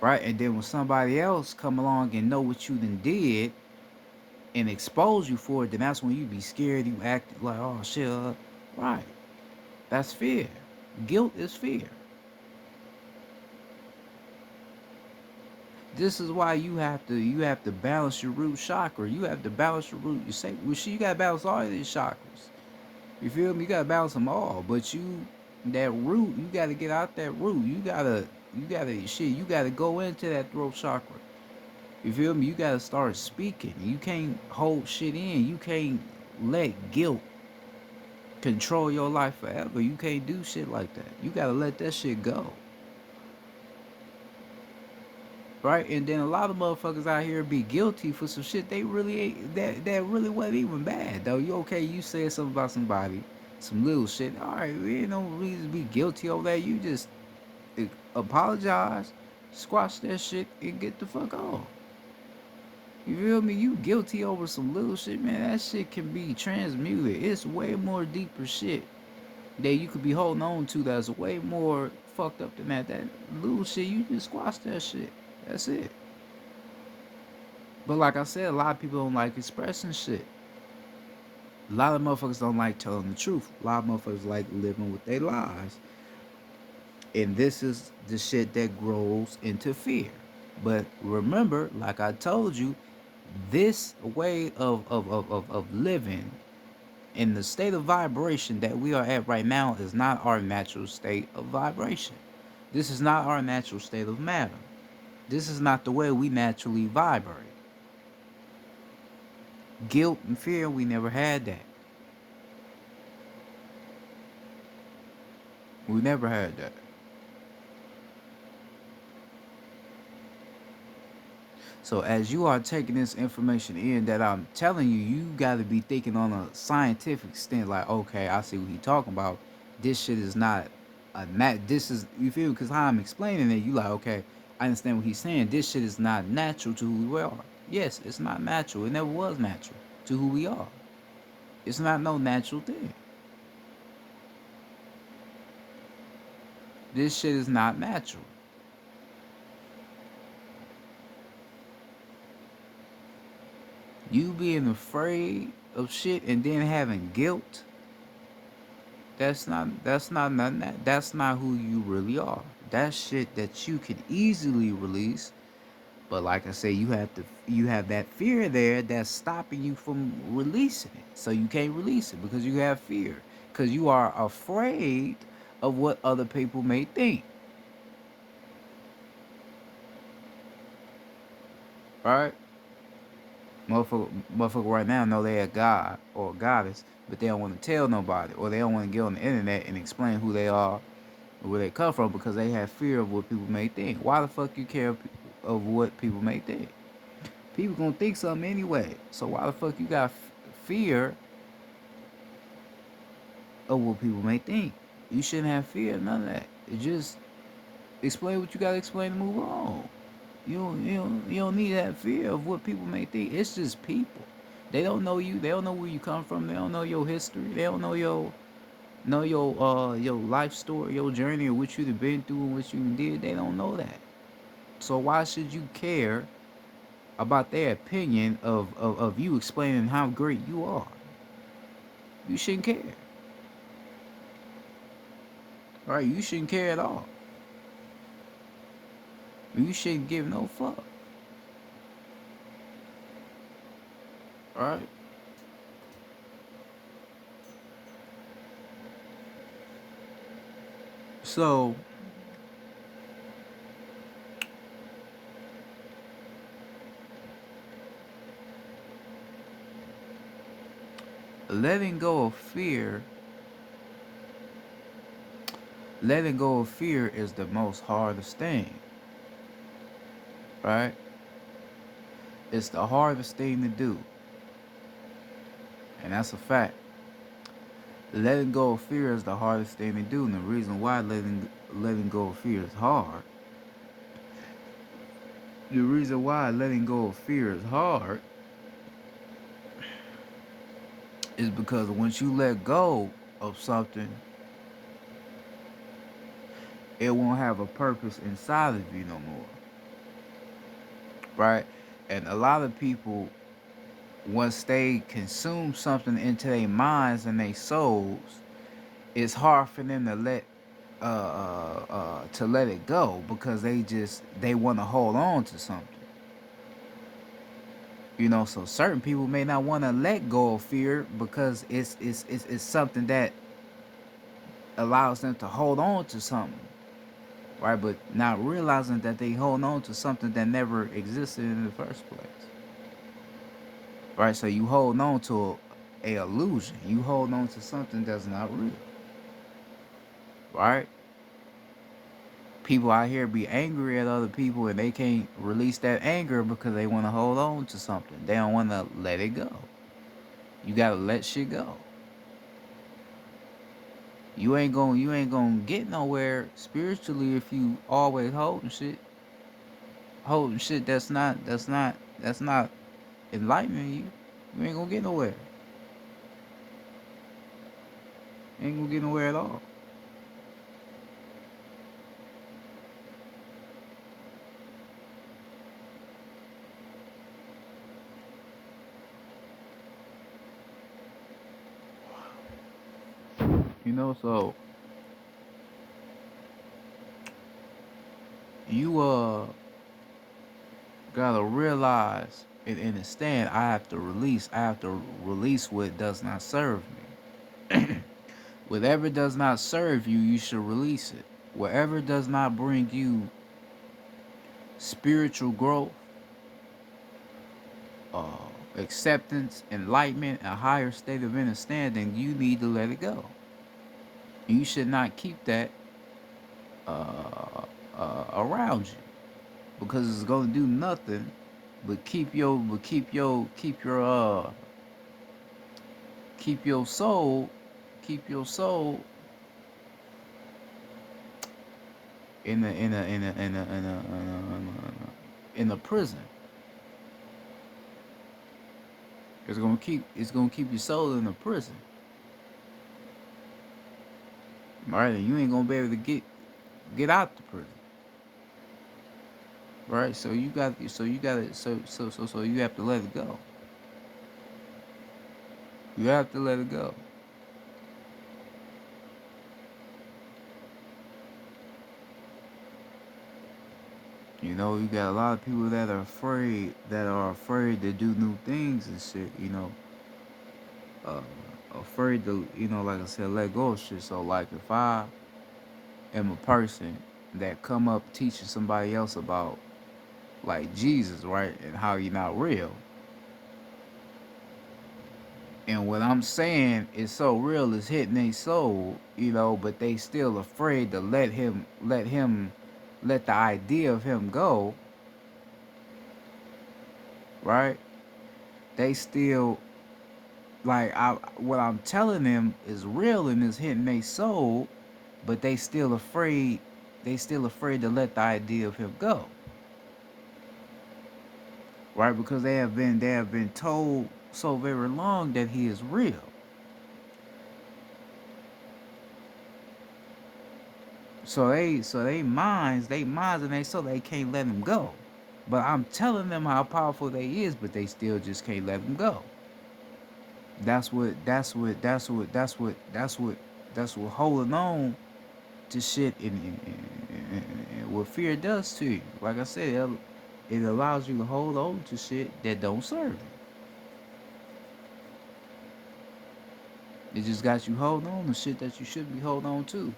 Speaker 1: right? And then when somebody else come along and know what you done did and expose you for it, then that's when you be scared. You act like, oh shit, right? That's fear. Guilt is fear. This is why you have to balance your root chakra. You have to balance your root. You say, well, shit, you gotta balance all of these chakras. You feel me? You gotta balance them all. But that root, you gotta get out that root. You gotta go into that throat chakra. You feel me? You gotta start speaking. You can't hold shit in. You can't let guilt control your life forever. You can't do shit like that. You gotta let that shit go. Right? And then a lot of motherfuckers out here be guilty for some shit they really ain't that really wasn't even bad though. You okay, you said something about somebody, some little shit. Alright, we ain't no reason to be guilty over that. You just apologize, squash that shit, and get the fuck off. You feel me? You guilty over some little shit, man. That shit can be transmuted. It's way more deeper shit that you could be holding on to that's way more fucked up than that. That little shit, you just squash that shit. That's it. But like I said, a lot of people don't like expressing shit. A lot of motherfuckers don't like telling the truth. A lot of motherfuckers like living with their lies. And this is the shit that grows into fear. But remember, like I told you, this way of living in the state of vibration that we are at right now is not our natural state of vibration. This is not our natural state of matter. This is not the way we naturally vibrate. Guilt and fear, we never had that. We never had that. So as you are taking this information in that I'm telling you, you got to be thinking on a scientific extent. Like, okay, I see what he's talking about. This shit is not this is, you feel? Because how I'm explaining it, you like, okay, I understand what he's saying. This shit is not natural to who we are. Yes, it's not natural. It never was natural to who we are. It's not no natural thing. This shit is not natural. You being afraid of shit and then having guilt, that's not nothing. That's not who you really are. That's shit that you can easily release. But like I say, you have that fear there that's stopping you from releasing it. So you can't release it because you have fear. Because you are afraid of what other people may think. Right? Motherfucker right now know they a god or a goddess, but they don't want to tell nobody, or they don't want to get on the internet and explain who they are or where they come from because they have fear of what people may think. Why the fuck you care of what people may think? People gonna think something anyway. So why the fuck you got fear of what people may think? You shouldn't have fear of none of that. It just explain what you gotta explain to move on. You don't need that fear of what people may think. It's just people. They don't know you. They don't know where you come from. They don't know your history. They don't know your life story, your journey, or what you've been through and what you did. They don't know that. So why should you care about their opinion of you explaining how great you are? You shouldn't care. Right? You shouldn't care at all. You shouldn't give no fuck. Right? So letting go of fear, letting go of fear is the most hardest thing. Right? It's the hardest thing to do. And that's a fact. Letting go of fear is the hardest thing to do, and the reason why letting go of fear is hard. The reason why letting go of fear is hard is because once you let go of something, it won't have a purpose inside of you no more, right? And a lot of people, once they consume something into their minds and their souls, it's hard for them to let it go because they want to hold on to something. So certain people may not want to let go of fear because it's something that allows them to hold on to something, right? But not realizing that they hold on to something that never existed in the first place, right? So you hold on to a illusion. You hold on to something that's not real, right? People out here be angry at other people and they can't release that anger because they want to hold on to something. They don't want to let it go. You gotta let shit go. You ain't gonna get nowhere spiritually if you always holding shit that's not enlightening you. You ain't gonna get nowhere. You ain't gonna get nowhere at all. So you gotta realize and understand I have to release what does not serve me. Whatever does not serve you, you should release it. Whatever does not bring you spiritual growth, uh, acceptance, enlightenment, a higher state of understanding, you need to let it go. You should not keep that around you because it's gonna do nothing but keep your soul in a prison. It's gonna keep your soul in a prison, right? And you ain't gonna be able to get out the prison, right? So you have to let it go. You have to let it go. You got a lot of people that are afraid to do new things and shit. Uh, Afraid to, like I said, let go of shit. So like, if I am a person that come up teaching somebody else about like Jesus, right, and how you're not real, and what I'm saying is so real is hitting their soul, but they still afraid to let the idea of him go, right? They still like what I'm telling them is real and is hitting their soul, but they still afraid. They still afraid to let the idea of him go, right? Because they have been told so very long that he is real. So they minds and they so they can't let him go. But I'm telling them how powerful they is, but they still just can't let him go. That's what holding on to shit and what fear does to you. Like I said, it allows you to hold on to shit that don't serve you. It just got you holding on to shit that you shouldn't be holding on to.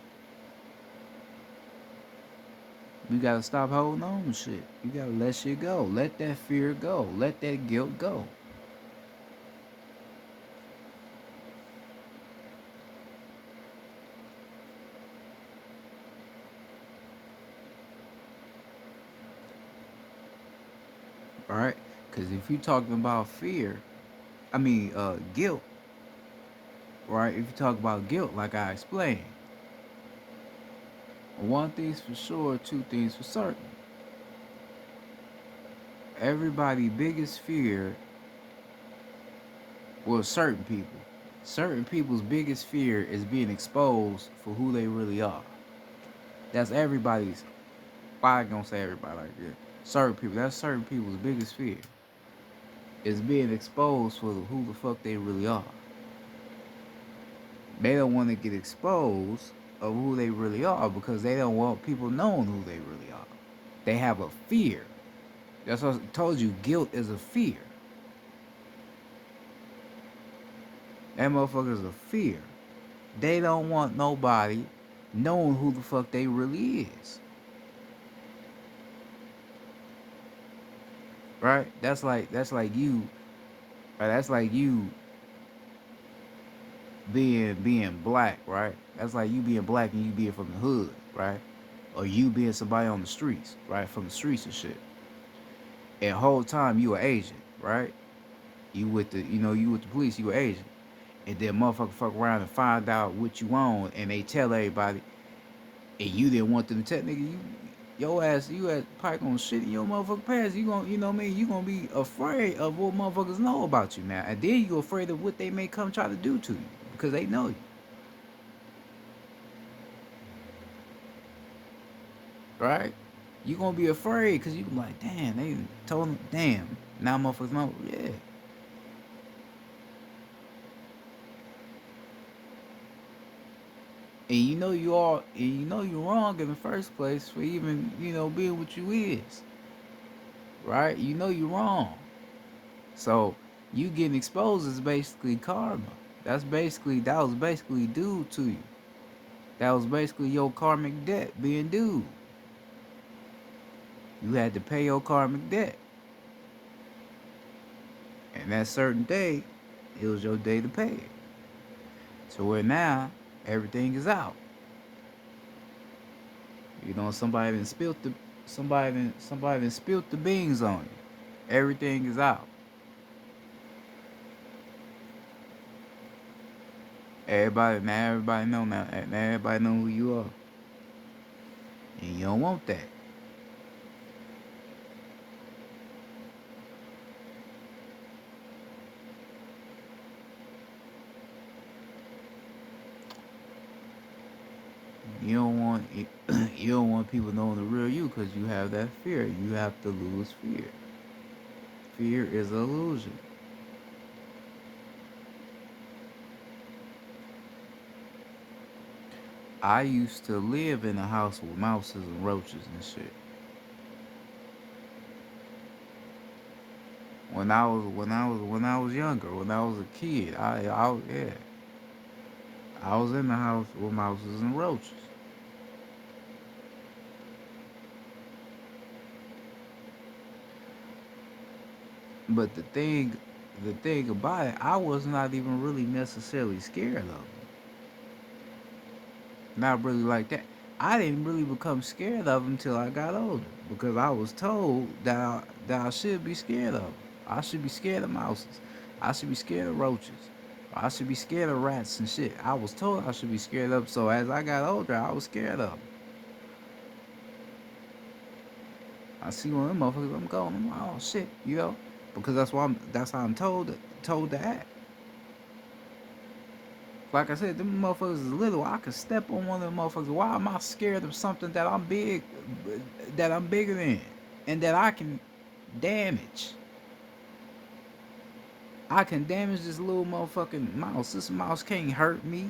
Speaker 1: You gotta stop holding on to shit. You gotta let shit go. Let that fear go. Let that guilt go. Right? Because if you're talking about fear, I mean guilt, right? If you talk about guilt, like I explained, one thing's for sure, two things for certain. Everybody's biggest fear was certain people's biggest fear is being exposed for who they really are. That's everybody's. Why I gonna say everybody like that? Certain people. That's certain people's biggest fear is being exposed for who the fuck they really are. They don't want to get exposed of who they really are because they don't want people knowing who they really are. They have a fear. That's what I told you. Guilt is a fear. That motherfucker is a fear. They don't want nobody knowing who the fuck they really is. Right? That's like you. Right? That's like you being black, right? That's like you being black and you being from the hood, right? Or you being somebody on the streets, right? From the streets and shit. And the whole time you an agent, right? You with the police, you an agent. And then motherfucker fuck around and find out what you own and they tell everybody and you didn't want them to tell nigga your ass you had probably gonna shit in your motherfucking pants. You gonna what I mean, you gonna be afraid of what motherfuckers know about you now. And then you afraid of what they may come try to do to you because they know you. Right? You gonna be afraid because you like, damn, they told them, damn, now motherfuckers know, yeah. And you know you're wrong in the first place for even, being what you is. Right? You know you're wrong. So you getting exposed is basically karma. That was basically due to you. That was basically your karmic debt being due. You had to pay your karmic debt. And that certain day, it was your day to pay it. So where now everything is out. Somebody done spilt the beans on you. Everything is out. Everybody know now. Now everybody know who you are. And you don't want that. You don't want you don't want people knowing the real you because you have that fear. You have to lose fear. Fear is an illusion. I used to live in a house with mouses and roaches and shit. When I was younger, when I was a kid, yeah, I was in the house with mouses and roaches. But the thing about it, I was not even really necessarily scared of them. Not really like that. I didn't really become scared of them until I got older because I was told that I should be scared of them. I should be scared of mouses. I should be scared of roaches. I should be scared of rats and shit. I was told I should be scared of them. So as I got older, I was scared of them. I see one of them motherfuckers, I'm going, oh shit, because that's how I'm told to act. Like I said, them motherfuckers is little. I could step on one of them motherfuckers. Why am I scared of something that I'm bigger than, and that I can damage? I can damage this little motherfucking mouse. This mouse can't hurt me.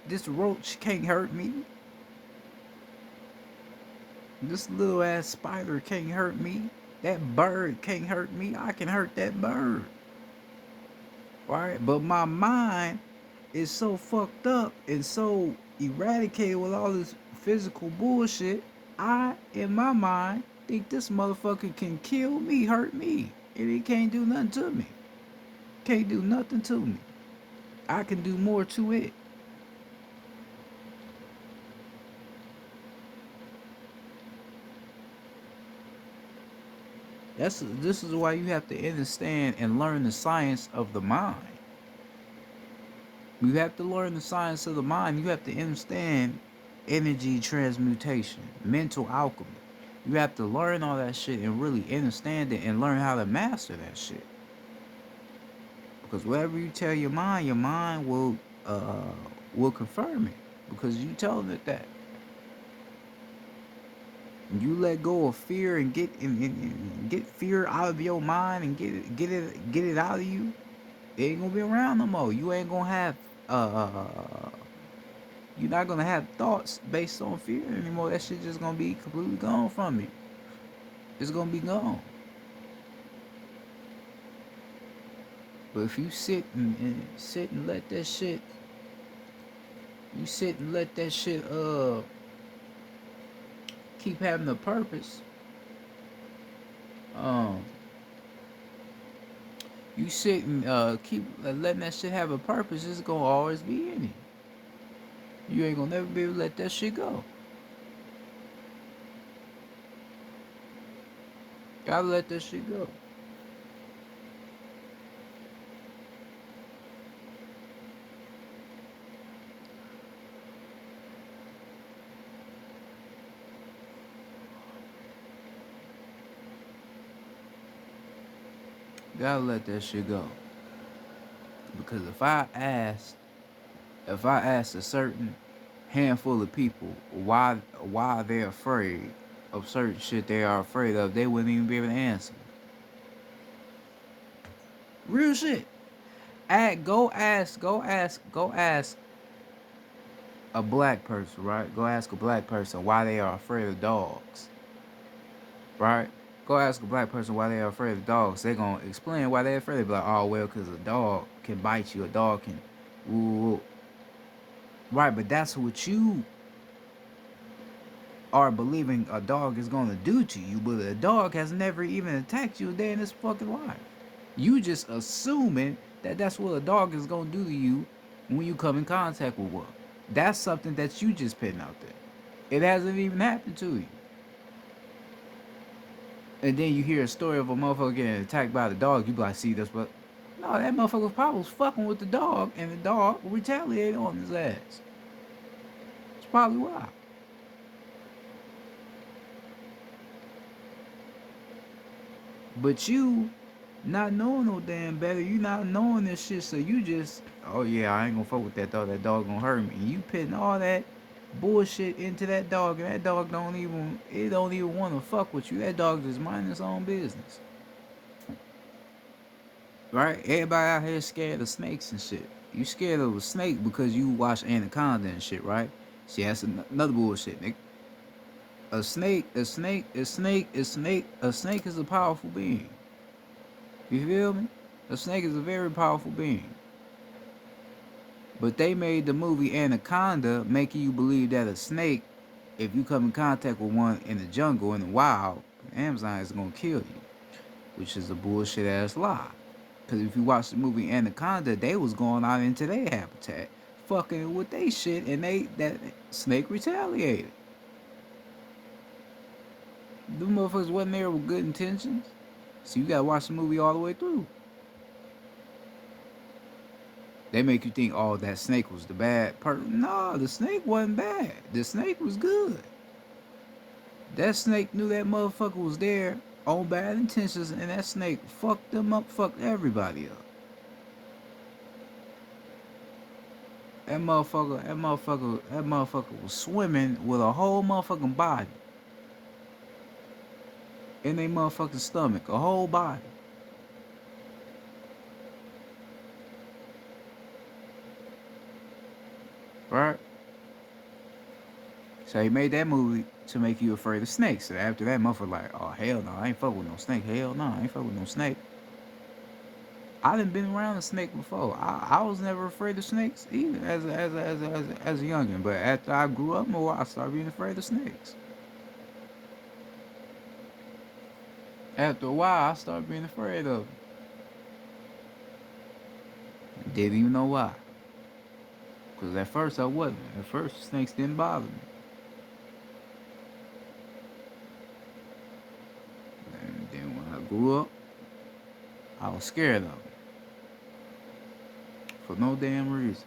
Speaker 1: This roach can't hurt me. This little ass spider can't hurt me. That bird can't hurt me. I can hurt that bird. Right? But my mind is so fucked up and so eradicated with all this physical bullshit. In my mind, think this motherfucker can kill me, hurt me, and it can't do nothing to me. Can't do nothing to me. I can do more to it. This is why you have to understand and learn the science of the mind. You have to learn the science of the mind. You have to understand energy transmutation, mental alchemy. You have to learn all that shit and really understand it and learn how to master that shit. Because whatever you tell your mind will confirm it. Because you telling it that. You let go of fear and and get fear out of your mind and get it out of you. It ain't gonna be around no more. You ain't gonna have you're not gonna have thoughts based on fear anymore. That shit just gonna be completely gone from you. It's gonna be gone. But if you sit and let that shit, you sit and let that shit keep having a purpose. Um, you sit and keep letting that shit have a purpose. It's gonna always be in it. You ain't gonna never be able to let that shit go. Gotta let that shit go. Gotta let that shit go. Because if I asked a certain handful of people why they're afraid of certain shit they are afraid of, they wouldn't even be able to answer. Real shit. Go ask a black person, right? Go ask a black person why they are afraid of dogs, right? Go ask a black person why they are afraid of dogs. They're gonna explain why they're afraid. They're like, oh well, because a dog can bite you. A dog can, ooh, right? But that's what you are believing a dog is gonna do to you. But a dog has never even attacked you a day in his fucking life. You just assuming that that's what a dog is gonna do to you when you come in contact with one. That's something that you just putting out there. It hasn't even happened to you. And then you hear a story of a motherfucker getting attacked by the dog. You be like, see, that's what. No, that motherfucker probably was fucking with the dog, and the dog retaliated on his ass. That's probably why. But you, not knowing no damn better, you not knowing this shit, so you just, oh yeah, I ain't gonna fuck with that dog. That dog gonna hurt me. And you putting all that bullshit into that dog, and that dog don't even want to fuck with you. That dog just minding its own business. Right? Everybody out here scared of snakes and shit. You scared of a snake because you watch Anaconda and shit, right? See, that's another bullshit, nigga. A snake is a powerful being. You feel me? A snake is a very powerful being. But they made the movie Anaconda making you believe that a snake, if you come in contact with one in the jungle, in the wild, the Amazon is gonna kill you. Which is a bullshit ass lie. Because if you watch the movie Anaconda, they was going out into their habitat, fucking with they shit, and that snake retaliated. The motherfuckers wasn't there with good intentions. So you gotta watch the movie all the way through. They make you think, oh, that snake was the bad person. No, the snake wasn't bad. The snake was good. That snake knew that motherfucker was there on bad intentions, and that snake fucked them up, fucked everybody up. That motherfucker was swimming with a whole motherfucking body in their motherfucking stomach, a whole body. Right? So he made that movie to make you afraid of snakes. So after that, motherfucker like, oh hell no, I ain't fuck with no snake. Hell no, I ain't fuck with no snake. I done been around a snake before. I was never afraid of snakes either as a youngin'. But after I grew up more, I started being afraid of snakes. After a while, I started being afraid of them. Didn't even know why. Because at first I wasn't. At first, snakes didn't bother me. And then when I grew up, I was scared of them. For no damn reason.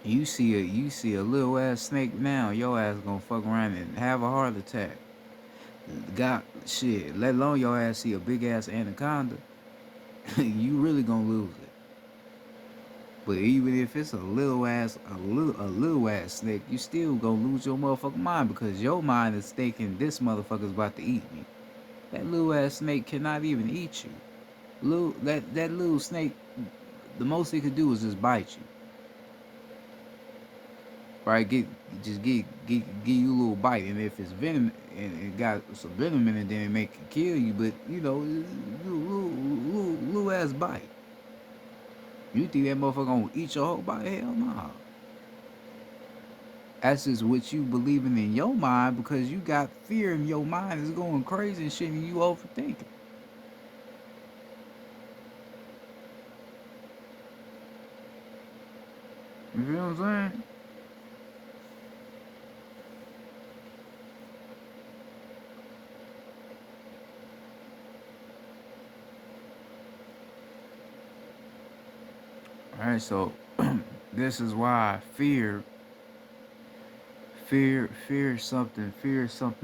Speaker 1: You see a little ass snake now, your ass gonna fuck around and have a heart attack. Got shit. Let alone your ass see a big ass anaconda, you really gonna lose it. But even if it's a little ass snake, you still gonna lose your motherfucking mind because your mind is thinking this motherfucker's about to eat me. That little ass snake cannot even eat you. That little snake, the most it could do is just bite you. Right? Give you a little bite, and if it's venom and it got some venom in it, then it may kill you. But you know, little ass bite. You think that motherfucker gonna eat your whole body? Hell no. That's just what you believing in your mind because you got fear in your mind is going crazy and shit, and you overthinking. You feel what I'm saying? All right, so this is why fear is something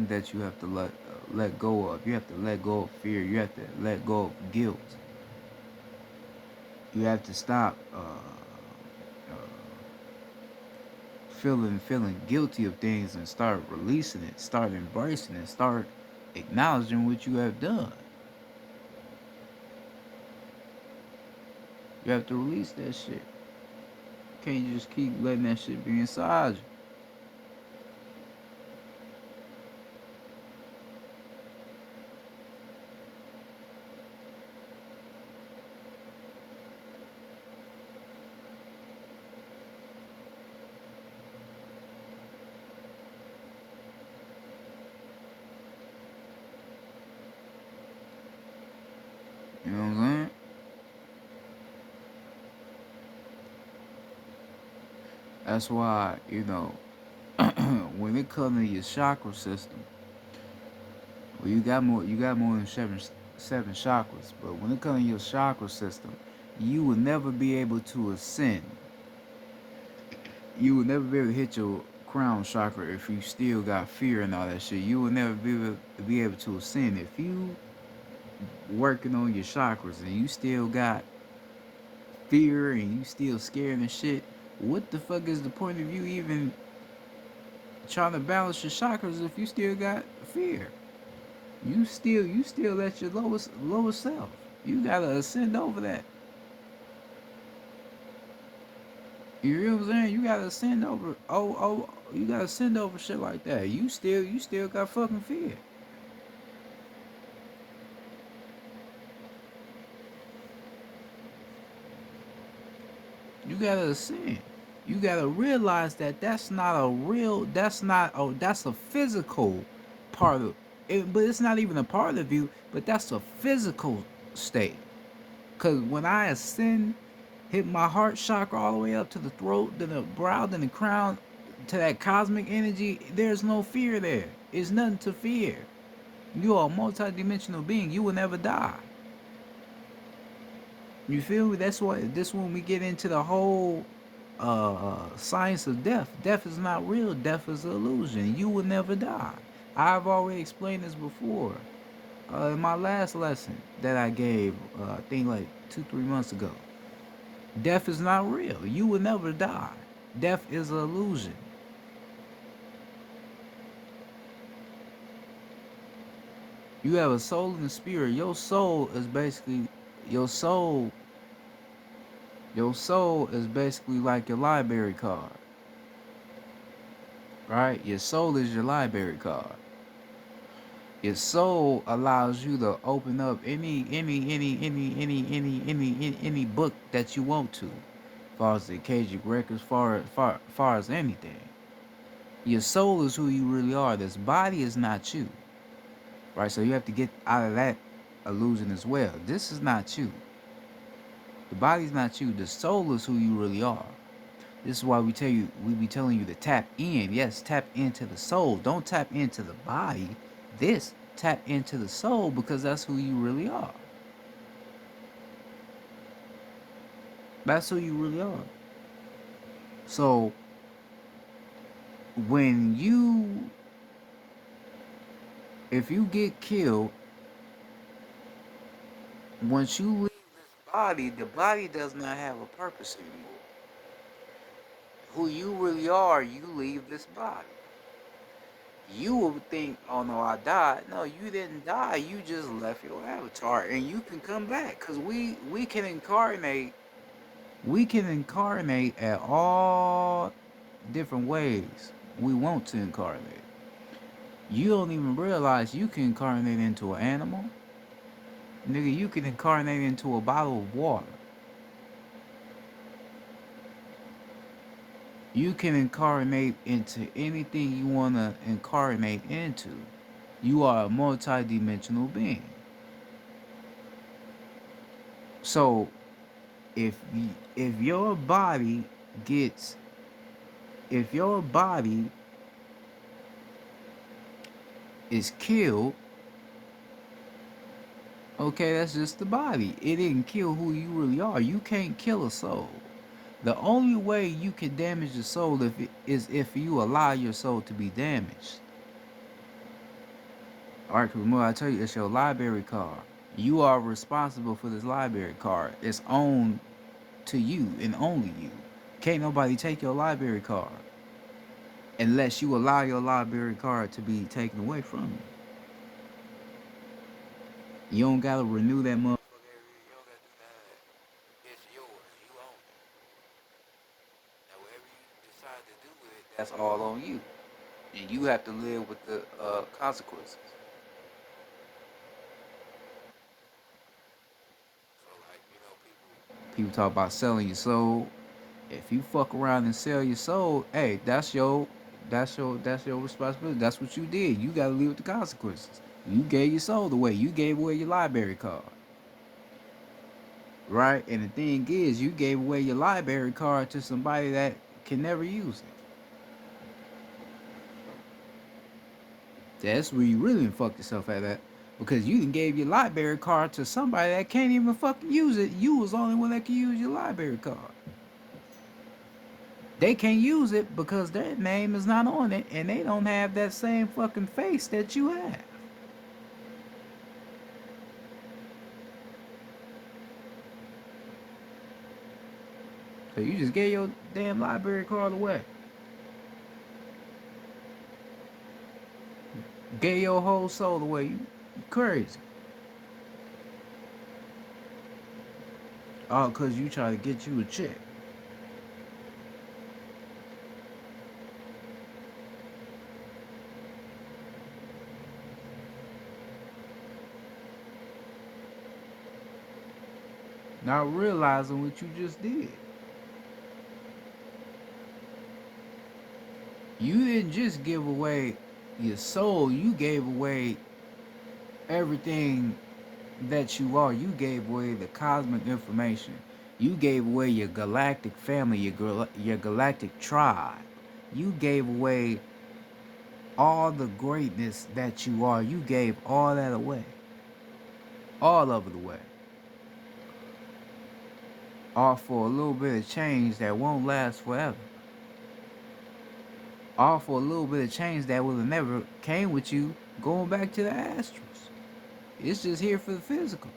Speaker 1: that you have to let go of. You have to let go of fear. You have to let go of guilt. You have to stop feeling guilty of things and start releasing it, start embracing it, start acknowledging what you have done. You have to release that shit. Can't just keep letting that shit be inside you. You know what I'm saying? That's why, when it comes to your chakra system, well, you got more than seven chakras, but when it comes to your chakra system, you will never be able to ascend. You will never be able to hit your crown chakra if you still got fear and all that shit. You will never be able to ascend if you working on your chakras and you still got fear and you still scared and shit. What the fuck is the point of you even trying to balance your chakras if you still got fear? You still at your lowest self. You gotta ascend over that. You know what I'm saying? You gotta ascend over you gotta ascend over shit like that. You still got fucking fear. You gotta ascend. You gotta realize that that's a physical part of it, but it's not even a part of you, but that's a physical state. Cause when I ascend, hit my heart chakra all the way up to the throat, then the brow, then the crown, to that cosmic energy, there's no fear there. It's nothing to fear. You are a multi-dimensional being. You will never die. You feel me? That's what this when we get into the whole science of death. Death is not real. Death is an illusion. You will never die. I've already explained this before in my last lesson that I gave. I think like 2-3 months ago. Death is not real. You will never die. Death is an illusion. You have a soul and a spirit. Your soul is basically your soul. Your soul is basically like your library card, right? Your soul is your library card. Your soul allows you to open up any book that you want to, as far as the Akashic records, far as anything. Your soul is who you really are. This body is not you, right? So you have to get out of that illusion as well. This is not you. The body's not you. The soul is who you really are. This is why we be telling you to tap in. Yes, tap into the soul. Don't tap into the body. Tap into the soul because that's who you really are. That's who you really are. So when you, if you get killed, once you leave this body, the body does not have a purpose anymore. Who you really are, you leave this body. You will think, oh no, I died. No, you didn't die. You just left your avatar, and you can come back. Cause we can incarnate. We can incarnate at all different ways we want to incarnate. You don't even realize you can incarnate into an animal. Nigga, you can incarnate into a bottle of water. You can incarnate into anything you want to incarnate into. You are a multi-dimensional being. So if if your body gets, if your body is killed, okay, that's just the body. It didn't kill who you really are. You can't kill a soul. The only way you can damage the soul is if you allow your soul to be damaged. All right, remember I tell you, it's your library card. You are responsible for this library card. It's owned to you and only you. Can't nobody take your library card unless you allow your library card to be taken away from you. You don't gotta renew that motherfucker every year. You don't gotta do none of that. It's yours. You own it. Now whatever you decide to do with it, that's all on you. And you have to live with the consequences. So like, people talk about selling your soul. If you fuck around and sell your soul, hey, that's your responsibility. That's what you did. You gotta live with the consequences. You gave your soul away. You gave away your library card. Right? And the thing is, you gave away your library card to somebody that can never use it. That's where you really fucked yourself at. Because you done gave your library card to somebody that can't even fucking use it. You was the only one that can use your library card. They can't use it because their name is not on it and they don't have that same fucking face that you have. So you just gave your damn library card away. Gave your whole soul away. You crazy. All because you try to get you a check. Not realizing what you just did. You didn't just give away your soul, you gave away everything that you are. You gave away the cosmic information. You gave away your galactic family, your galactic tribe. You gave away all the greatness that you are. You gave all that away. All of it away. All for a little bit of change that won't last forever. All for a little bit of change that would have never came with you going back to the astrals. It's just here for the physical.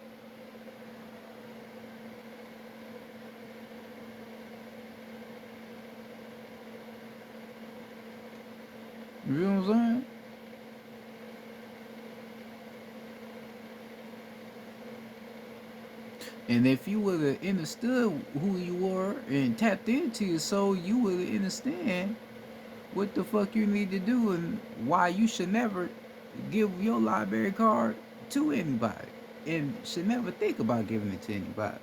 Speaker 1: You know what I'm saying? And if you would have understood who you were and tapped into your soul, you would understand what the fuck you need to do and why you should never give your library card to anybody and should never think about giving it to anybody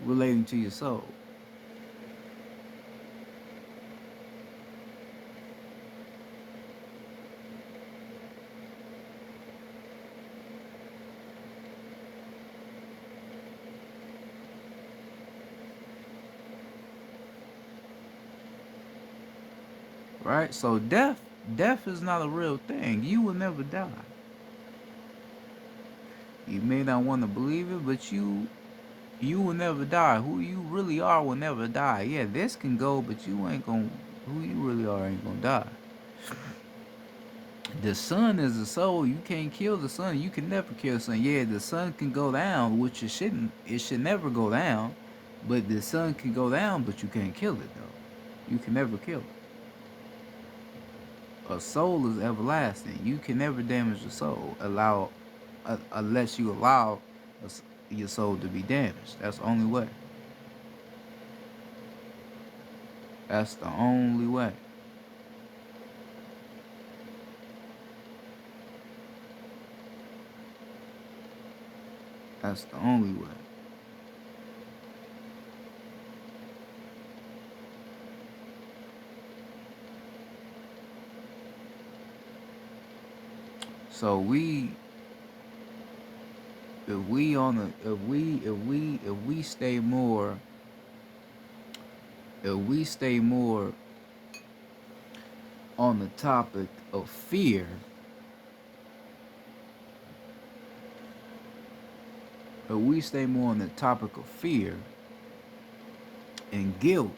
Speaker 1: relating to your soul. Right? So death is not a real thing. You will never die. You may not want to believe it, but you You will never die. Who you really are will never die. Yeah, this can go, but you ain't gonna. Who you really are ain't gonna die. The sun is a soul. You can't kill the sun. You can never kill the sun. Yeah, the sun can go down, which it shouldn't. It should never go down. But the sun can go down, but you can't kill it though. You can never kill it. A soul is everlasting. You can never damage a soul. Unless you allow your soul to be damaged. That's the only way. That's the only way. That's the only way. So if we stay more, if we stay more on the topic of fear, if we stay more on the topic of fear and guilt,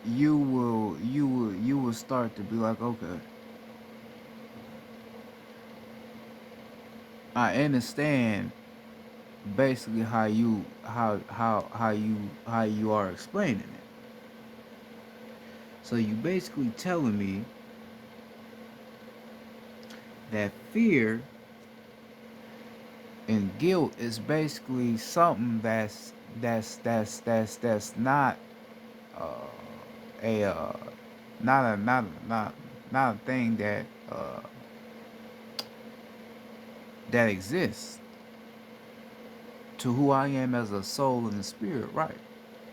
Speaker 1: you will start to be like, okay, I understand basically how you are explaining it. So you basically telling me that fear and guilt is basically something that's not uh, a not a thing that exists to who I am as a soul and a spirit, right?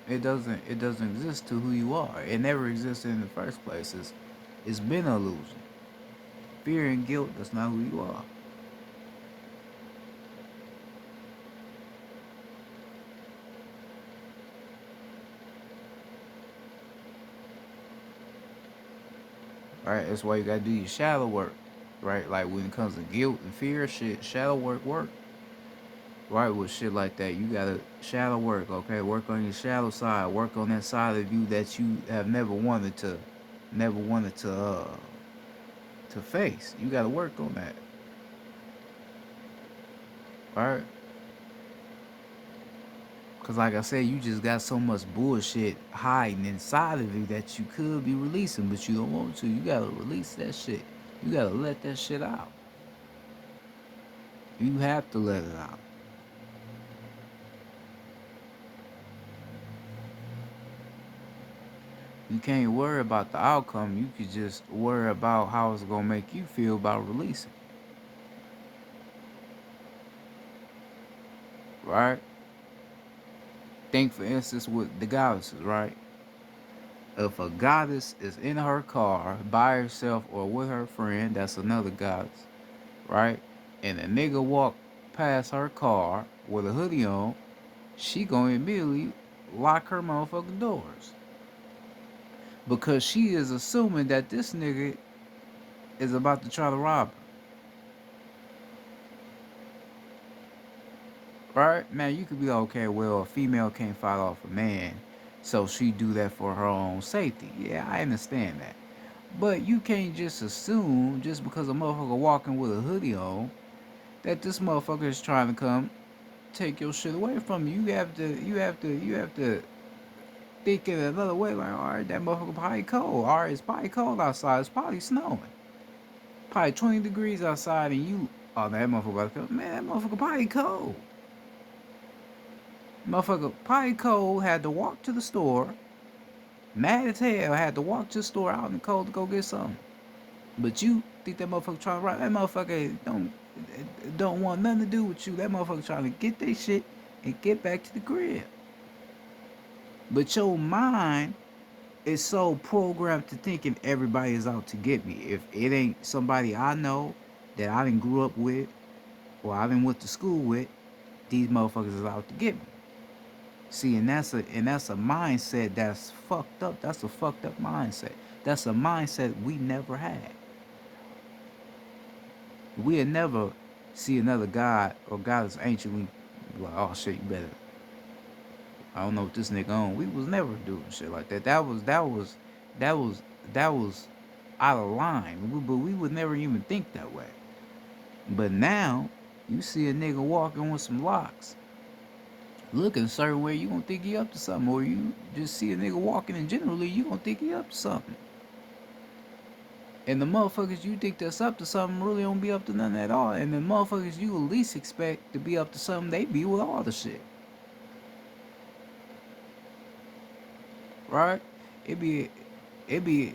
Speaker 1: It doesn't exist to who you are. It never existed in the first place. It's been an illusion. Fear and guilt, that's not who you are. Right? That's why you gotta do your shadow work. Right? Like when it comes to guilt and fear, shit, shadow work. Right, with shit like that, you gotta shadow work, okay? Work on your shadow side. Work on that side of you that you have never wanted to face. You gotta work on that, right? Cause like I said, you just got so much bullshit hiding inside of you that you could be releasing, but you don't want to. You gotta release that shit. You gotta let that shit out. You have to let it out. You can't worry about the outcome. You could just worry about how it's gonna make you feel about releasing, right? Think, for instance, with the goddesses, right? If a goddess is in her car by herself or with her friend, that's another goddess, right? And a nigga walk past her car with a hoodie on, she gonna immediately lock her motherfucking doors because she is assuming that this nigga is about to try to rob her. Right? Now you could be like, okay, well, a female can't fight off a man, so she do that for her own safety. Yeah, I understand that. But you can't just assume just because a motherfucker walking with a hoodie on that this motherfucker is trying to come take your shit away from you. You have to think in another way, like, alright, that motherfucker probably cold. Alright, it's probably cold outside, it's probably snowing. Probably 20 degrees outside and you, oh, that motherfucker about to come. Man, that motherfucker probably cold. Motherfucker probably cold, had to walk to the store, mad as hell, had to walk to the store out in the cold to go get something. But you think that motherfucker trying to rob, that motherfucker don't want nothing to do with you. That motherfucker trying to get their shit and get back to the crib. But your mind is so programmed to thinking everybody is out to get me. If it ain't somebody I know that I didn't grew up with or I didn't went to school with, these motherfuckers is out to get me. See, and that's a mindset that's fucked up. That's a fucked up mindset. That's a mindset we never had. We'll never see another god or goddess anciently like, oh shit, you better. I don't know what this nigga on. We was never doing shit like that. That was that was out of line. But we would never even think that way. But now you see a nigga walking with some locks, looking a certain way, you gonna think he up to something, or you just see a nigga walking and generally you gonna think he up to something. And the motherfuckers you think that's up to something really don't be up to nothing at all. And the motherfuckers you at least expect to be up to something, they be with all the shit. Right? It be it be a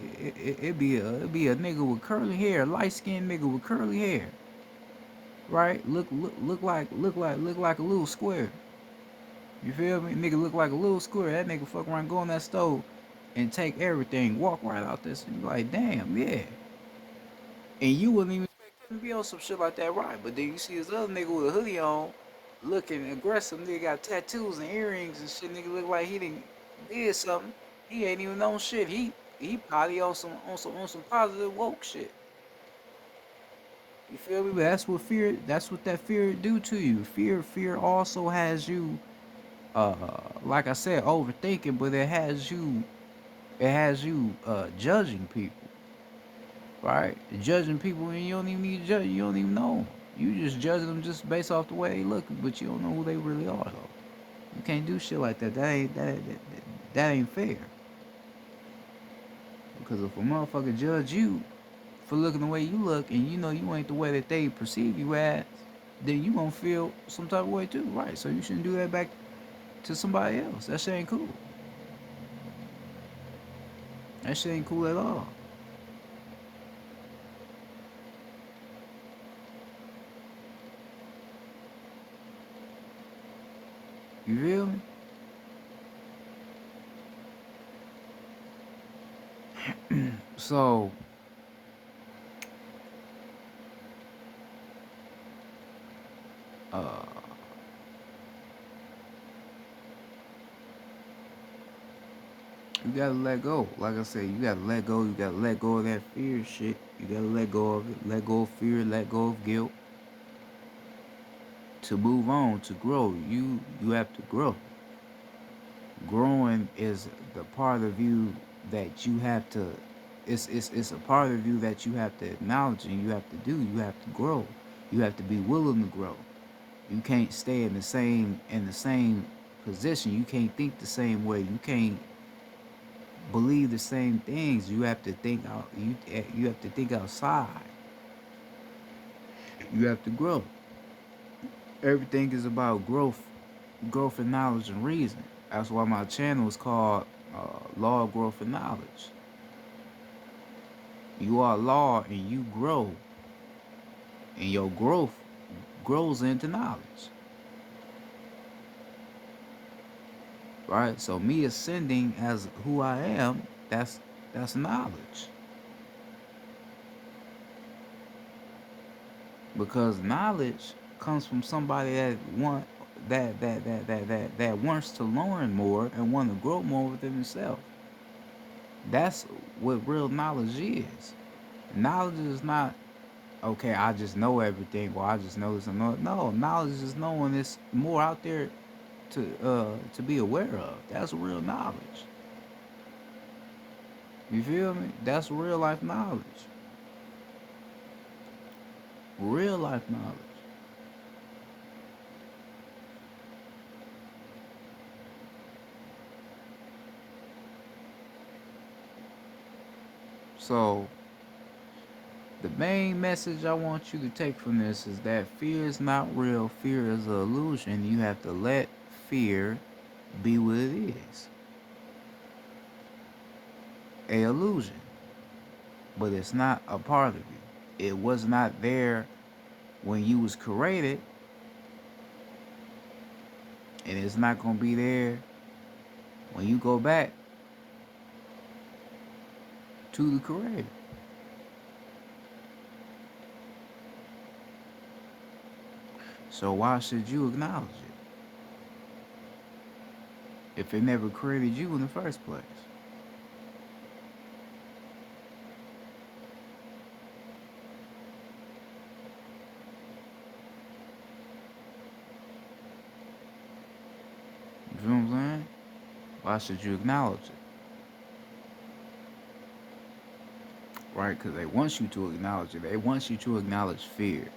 Speaker 1: nigga with curly hair, light skinned nigga with curly hair. Right? Look like a little square. You feel me? Nigga look like a little square. That nigga fuck around, go in that stove and take everything, walk right out this and be like, damn, yeah. And you wouldn't even expect him to be on some shit like that, right? But then you see this other nigga with a hoodie on, looking aggressive. Nigga got tattoos and earrings and shit. Nigga look like he did something. He ain't even on shit. He probably on some positive woke shit. You feel me? But that's what that fear do to you. Fear also has you like I said, overthinking, but it has you judging people. Right? Judging people and you don't even need to judge. You don't even know 'em. You just judge them just based off the way they look, but you don't know who they really are though. You can't do shit like that. That ain't fair. Because if a motherfucker judge you for looking the way you look and you know you ain't the way that they perceive you as, then you gonna feel some type of way too, right? So you shouldn't do that back to somebody else. That shit ain't cool. That shit ain't cool at all. You feel me? So uh you gotta let go. Like I said, you gotta let go. You gotta let go of that fear shit. You gotta let go of it. Let go of fear. Let go of guilt. To move on, to grow, you have to grow. Growing is the part of you that you have to. It's a part of you that you have to acknowledge and you have to do. You have to grow. You have to be willing to grow. You can't stay in the same position. You can't think the same way. You can't believe the same things. You have to think out. You have to think outside. You have to grow. Everything is about growth and knowledge and reason. That's why my channel is called Law of Growth and Knowledge. You are law and you grow, and your growth grows into knowledge. Right? So me ascending as who I am, that's knowledge. Because knowledge comes from somebody that wants to learn more and want to grow more within himself. That's what real knowledge is. Knowledge is not okay. I just know everything, or I just know this. No, knowledge is knowing this more out there to be aware of. That's real knowledge. You feel me? That's real life knowledge. Real life knowledge. So the main message I want you to take from this is that fear is not real. Fear is an illusion. You have to let fear be what it is, a illusion. But it's not a part of you. It was not there when you was created, and it's not gonna be there when you go back to the creator. So why should you acknowledge it if it never created you in the first place? You feel what I'm saying? Why should you acknowledge it? Right? Because they want you to acknowledge it. They want you to acknowledge fear.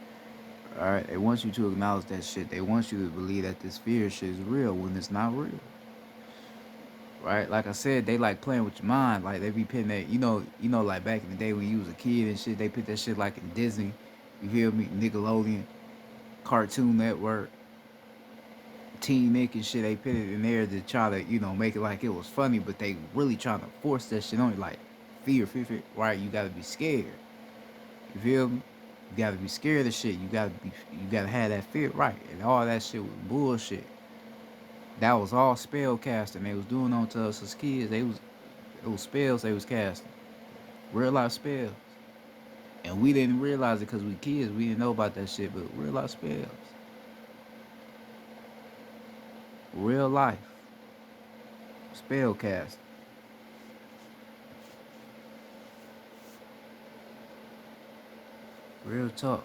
Speaker 1: All right? They want you to acknowledge that shit. They want you to believe that this fear shit is real when it's not real. Right? Like I said, they like playing with your mind. Like they be putting that, like back in the day when you was a kid and shit, they put that shit like in Disney. You feel me? Nickelodeon, Cartoon Network, Teen Nick and shit. They put it in there to try to, make it like it was funny, but they really trying to force that shit on you. Like fear. Right? You gotta be scared. You feel me? You gotta be scared of shit. You gotta have that fear, right? And all that shit was bullshit. That was all spell casting they was doing on to us as kids. It was spells they was casting, real life spells, and we didn't realize it because we kids. We didn't know about that shit, but real life spells, real life spell casting, real talk.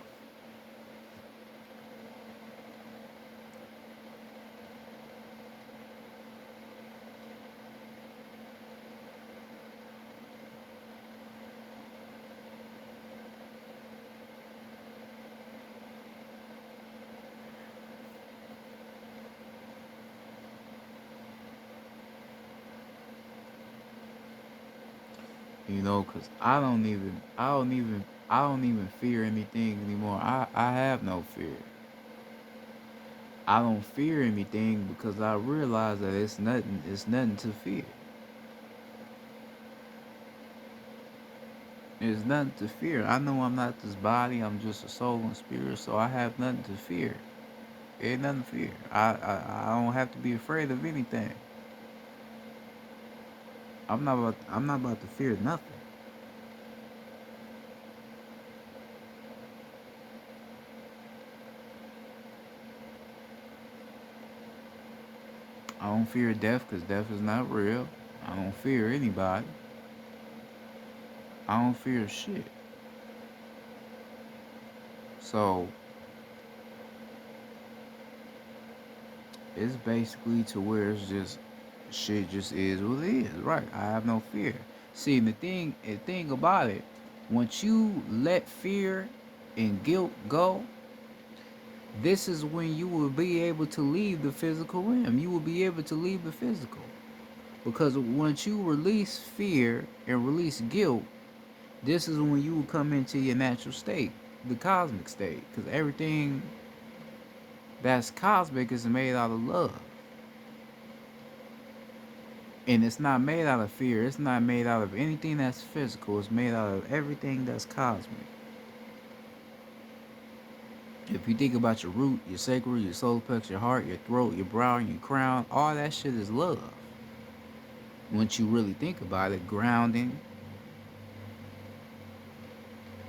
Speaker 1: Cause I don't even fear anything anymore. I have no fear. I don't fear anything because I realize that it's nothing to fear. There's nothing to fear. I know I'm not this body. I'm just a soul and spirit, so I have nothing to fear. Ain't nothing to fear. I don't have to be afraid of anything. I'm not about to fear nothing. I don't fear death because death is not real. I don't fear anybody. I don't fear shit. So it's basically to where it's just shit just is what it is. Right. I have no fear. See, the thing about it, once you let fear and guilt go, this is when you will be able to leave the physical realm. You will be able to leave the physical. Because once you release fear and release guilt, this is when you will come into your natural state, the cosmic state. Because everything that's cosmic is made out of love. And it's not made out of fear. It's not made out of anything that's physical. It's made out of everything that's cosmic. If you think about your root, your sacral, your solar plexus, your heart, your throat, your brow, and your crown, all that shit is love. Once you really think about it, grounding,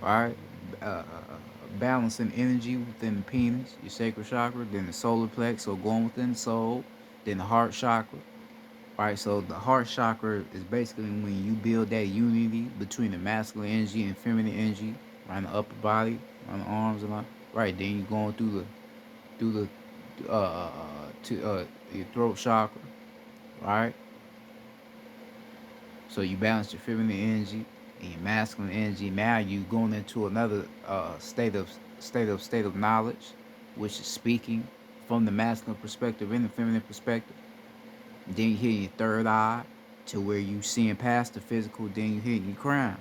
Speaker 1: right? Balancing energy within the penis, your sacral chakra, then the solar plexus, so going within the soul, then the heart chakra, right? So the heart chakra is basically when you build that unity between the masculine energy and feminine energy, around the upper body, around the arms, and all. Right. Then you going through the to your throat chakra, right? So you balance your feminine energy and your masculine energy. Now you going into another state of knowledge, which is speaking from the masculine perspective and the feminine perspective. Then you hit your third eye to where you seeing past the physical. Then you hit your crown,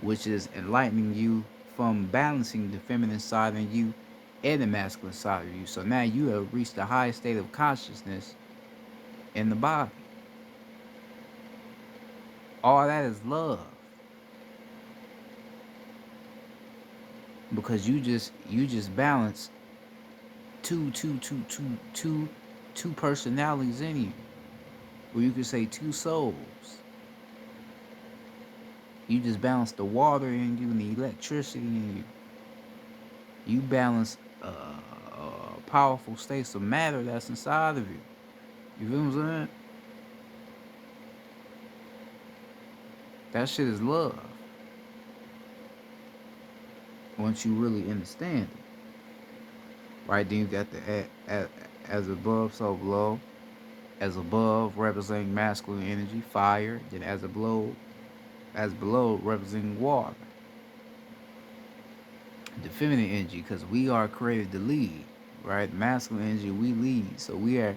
Speaker 1: which is enlightening you from balancing the feminine side in you and the masculine side of you. So now you have reached the highest state of consciousness in the body. All that is love. Because you just balance two personalities in you. Or you could say two souls. You just balance the water in you and the electricity in you. You balance powerful states of matter that's inside of you. You feel what I'm saying? That shit is love. Once you really understand it. Right, then you got the as above, so below. As above, representing masculine energy, fire. Then as below, representing water, the feminine energy, because we are created to lead, right? Masculine energy, we lead. So we are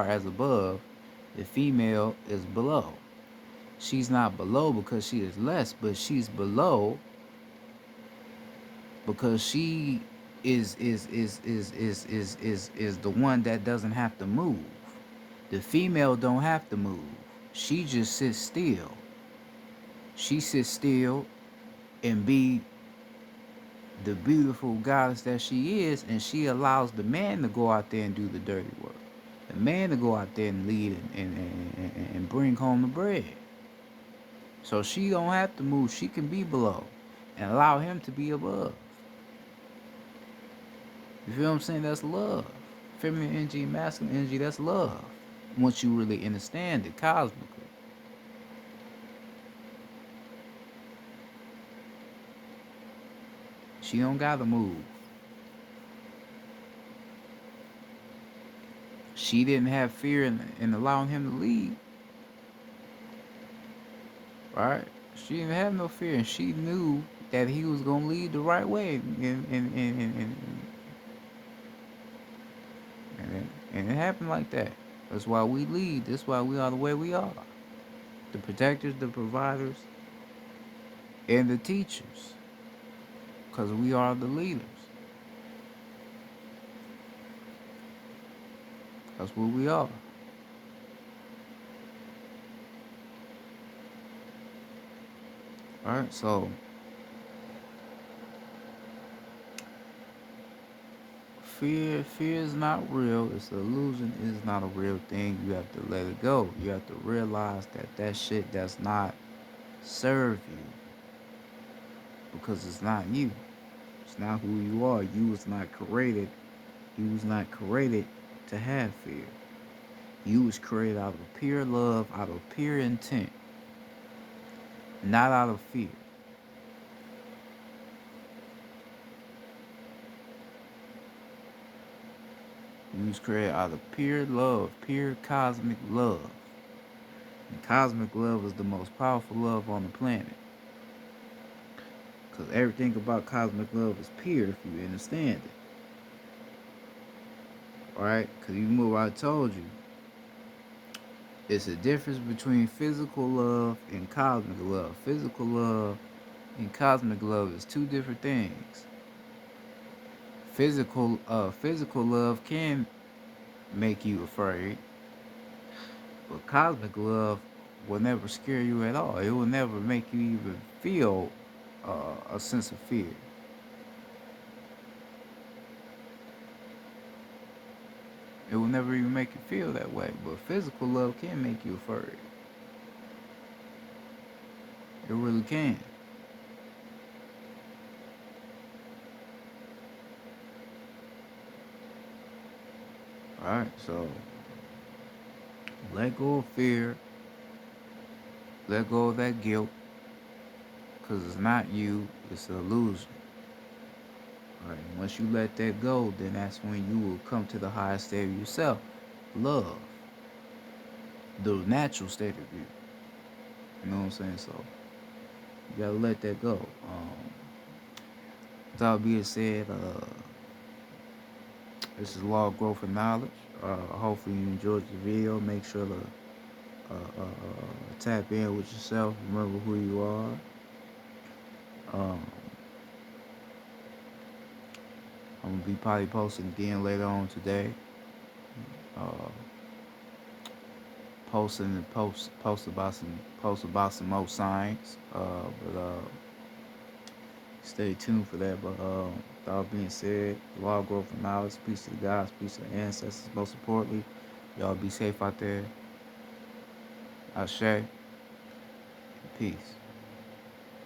Speaker 1: as above. The female is below. She's not below because she is less, but she's below because she is the one that doesn't have to move. The female don't have to move. She just sits still. She sits still and be the beautiful goddess that she is, and she allows the man to go out there and do the dirty work. The man to go out there and lead and bring home the bread. So she don't have to move. She can be below and allow him to be above. You feel what I'm saying? That's love. Feminine energy, masculine energy, that's love. Once you really understand it cosmically. She don't gotta move. She didn't have fear in allowing him to lead. Right? She didn't have no fear, and she knew that he was gonna lead the right way, and it happened like that. That's why we lead. That's why we are the way we are. The protectors, the providers, and the teachers, because we are the leaders. That's what we are. All right, so fear is not real. It's an illusion. It's not a real thing. You have to let it go. You have to realize that shit does not serve you because it's not you. It's not who you are. You was not created. You was not created to have fear. You was created out of pure love, out of pure intent, not out of fear. You was created out of pure love, pure cosmic love. And cosmic love is the most powerful love on the planet. Because everything about cosmic love is pure if you understand it. Alright? Because you remember what I told you. It's a difference between physical love and cosmic love. Physical love and cosmic love is two different things. Physical love can make you afraid, but cosmic love will never scare you at all. It will never make you even feel a sense of fear. It will never even make you feel that way. But physical love can make you afraid. It really can. Alright, so let go of fear. Let go of that guilt. Because it's not you, it's an illusion. Alright, once you let that go, then that's when you will come to the highest state of yourself. Love. The natural state of you. You know what I'm saying? So you gotta let that go. With all being said, this is Law of Growth and Knowledge. Hopefully you enjoyed the video. Make sure to tap in with yourself. Remember who you are. I'm gonna be probably posting again later on today. Post about some more science. But stay tuned for that. But with all being said, law of growth and knowledge, peace to the gods, peace to the ancestors. Most importantly, y'all be safe out there. Ashe, peace.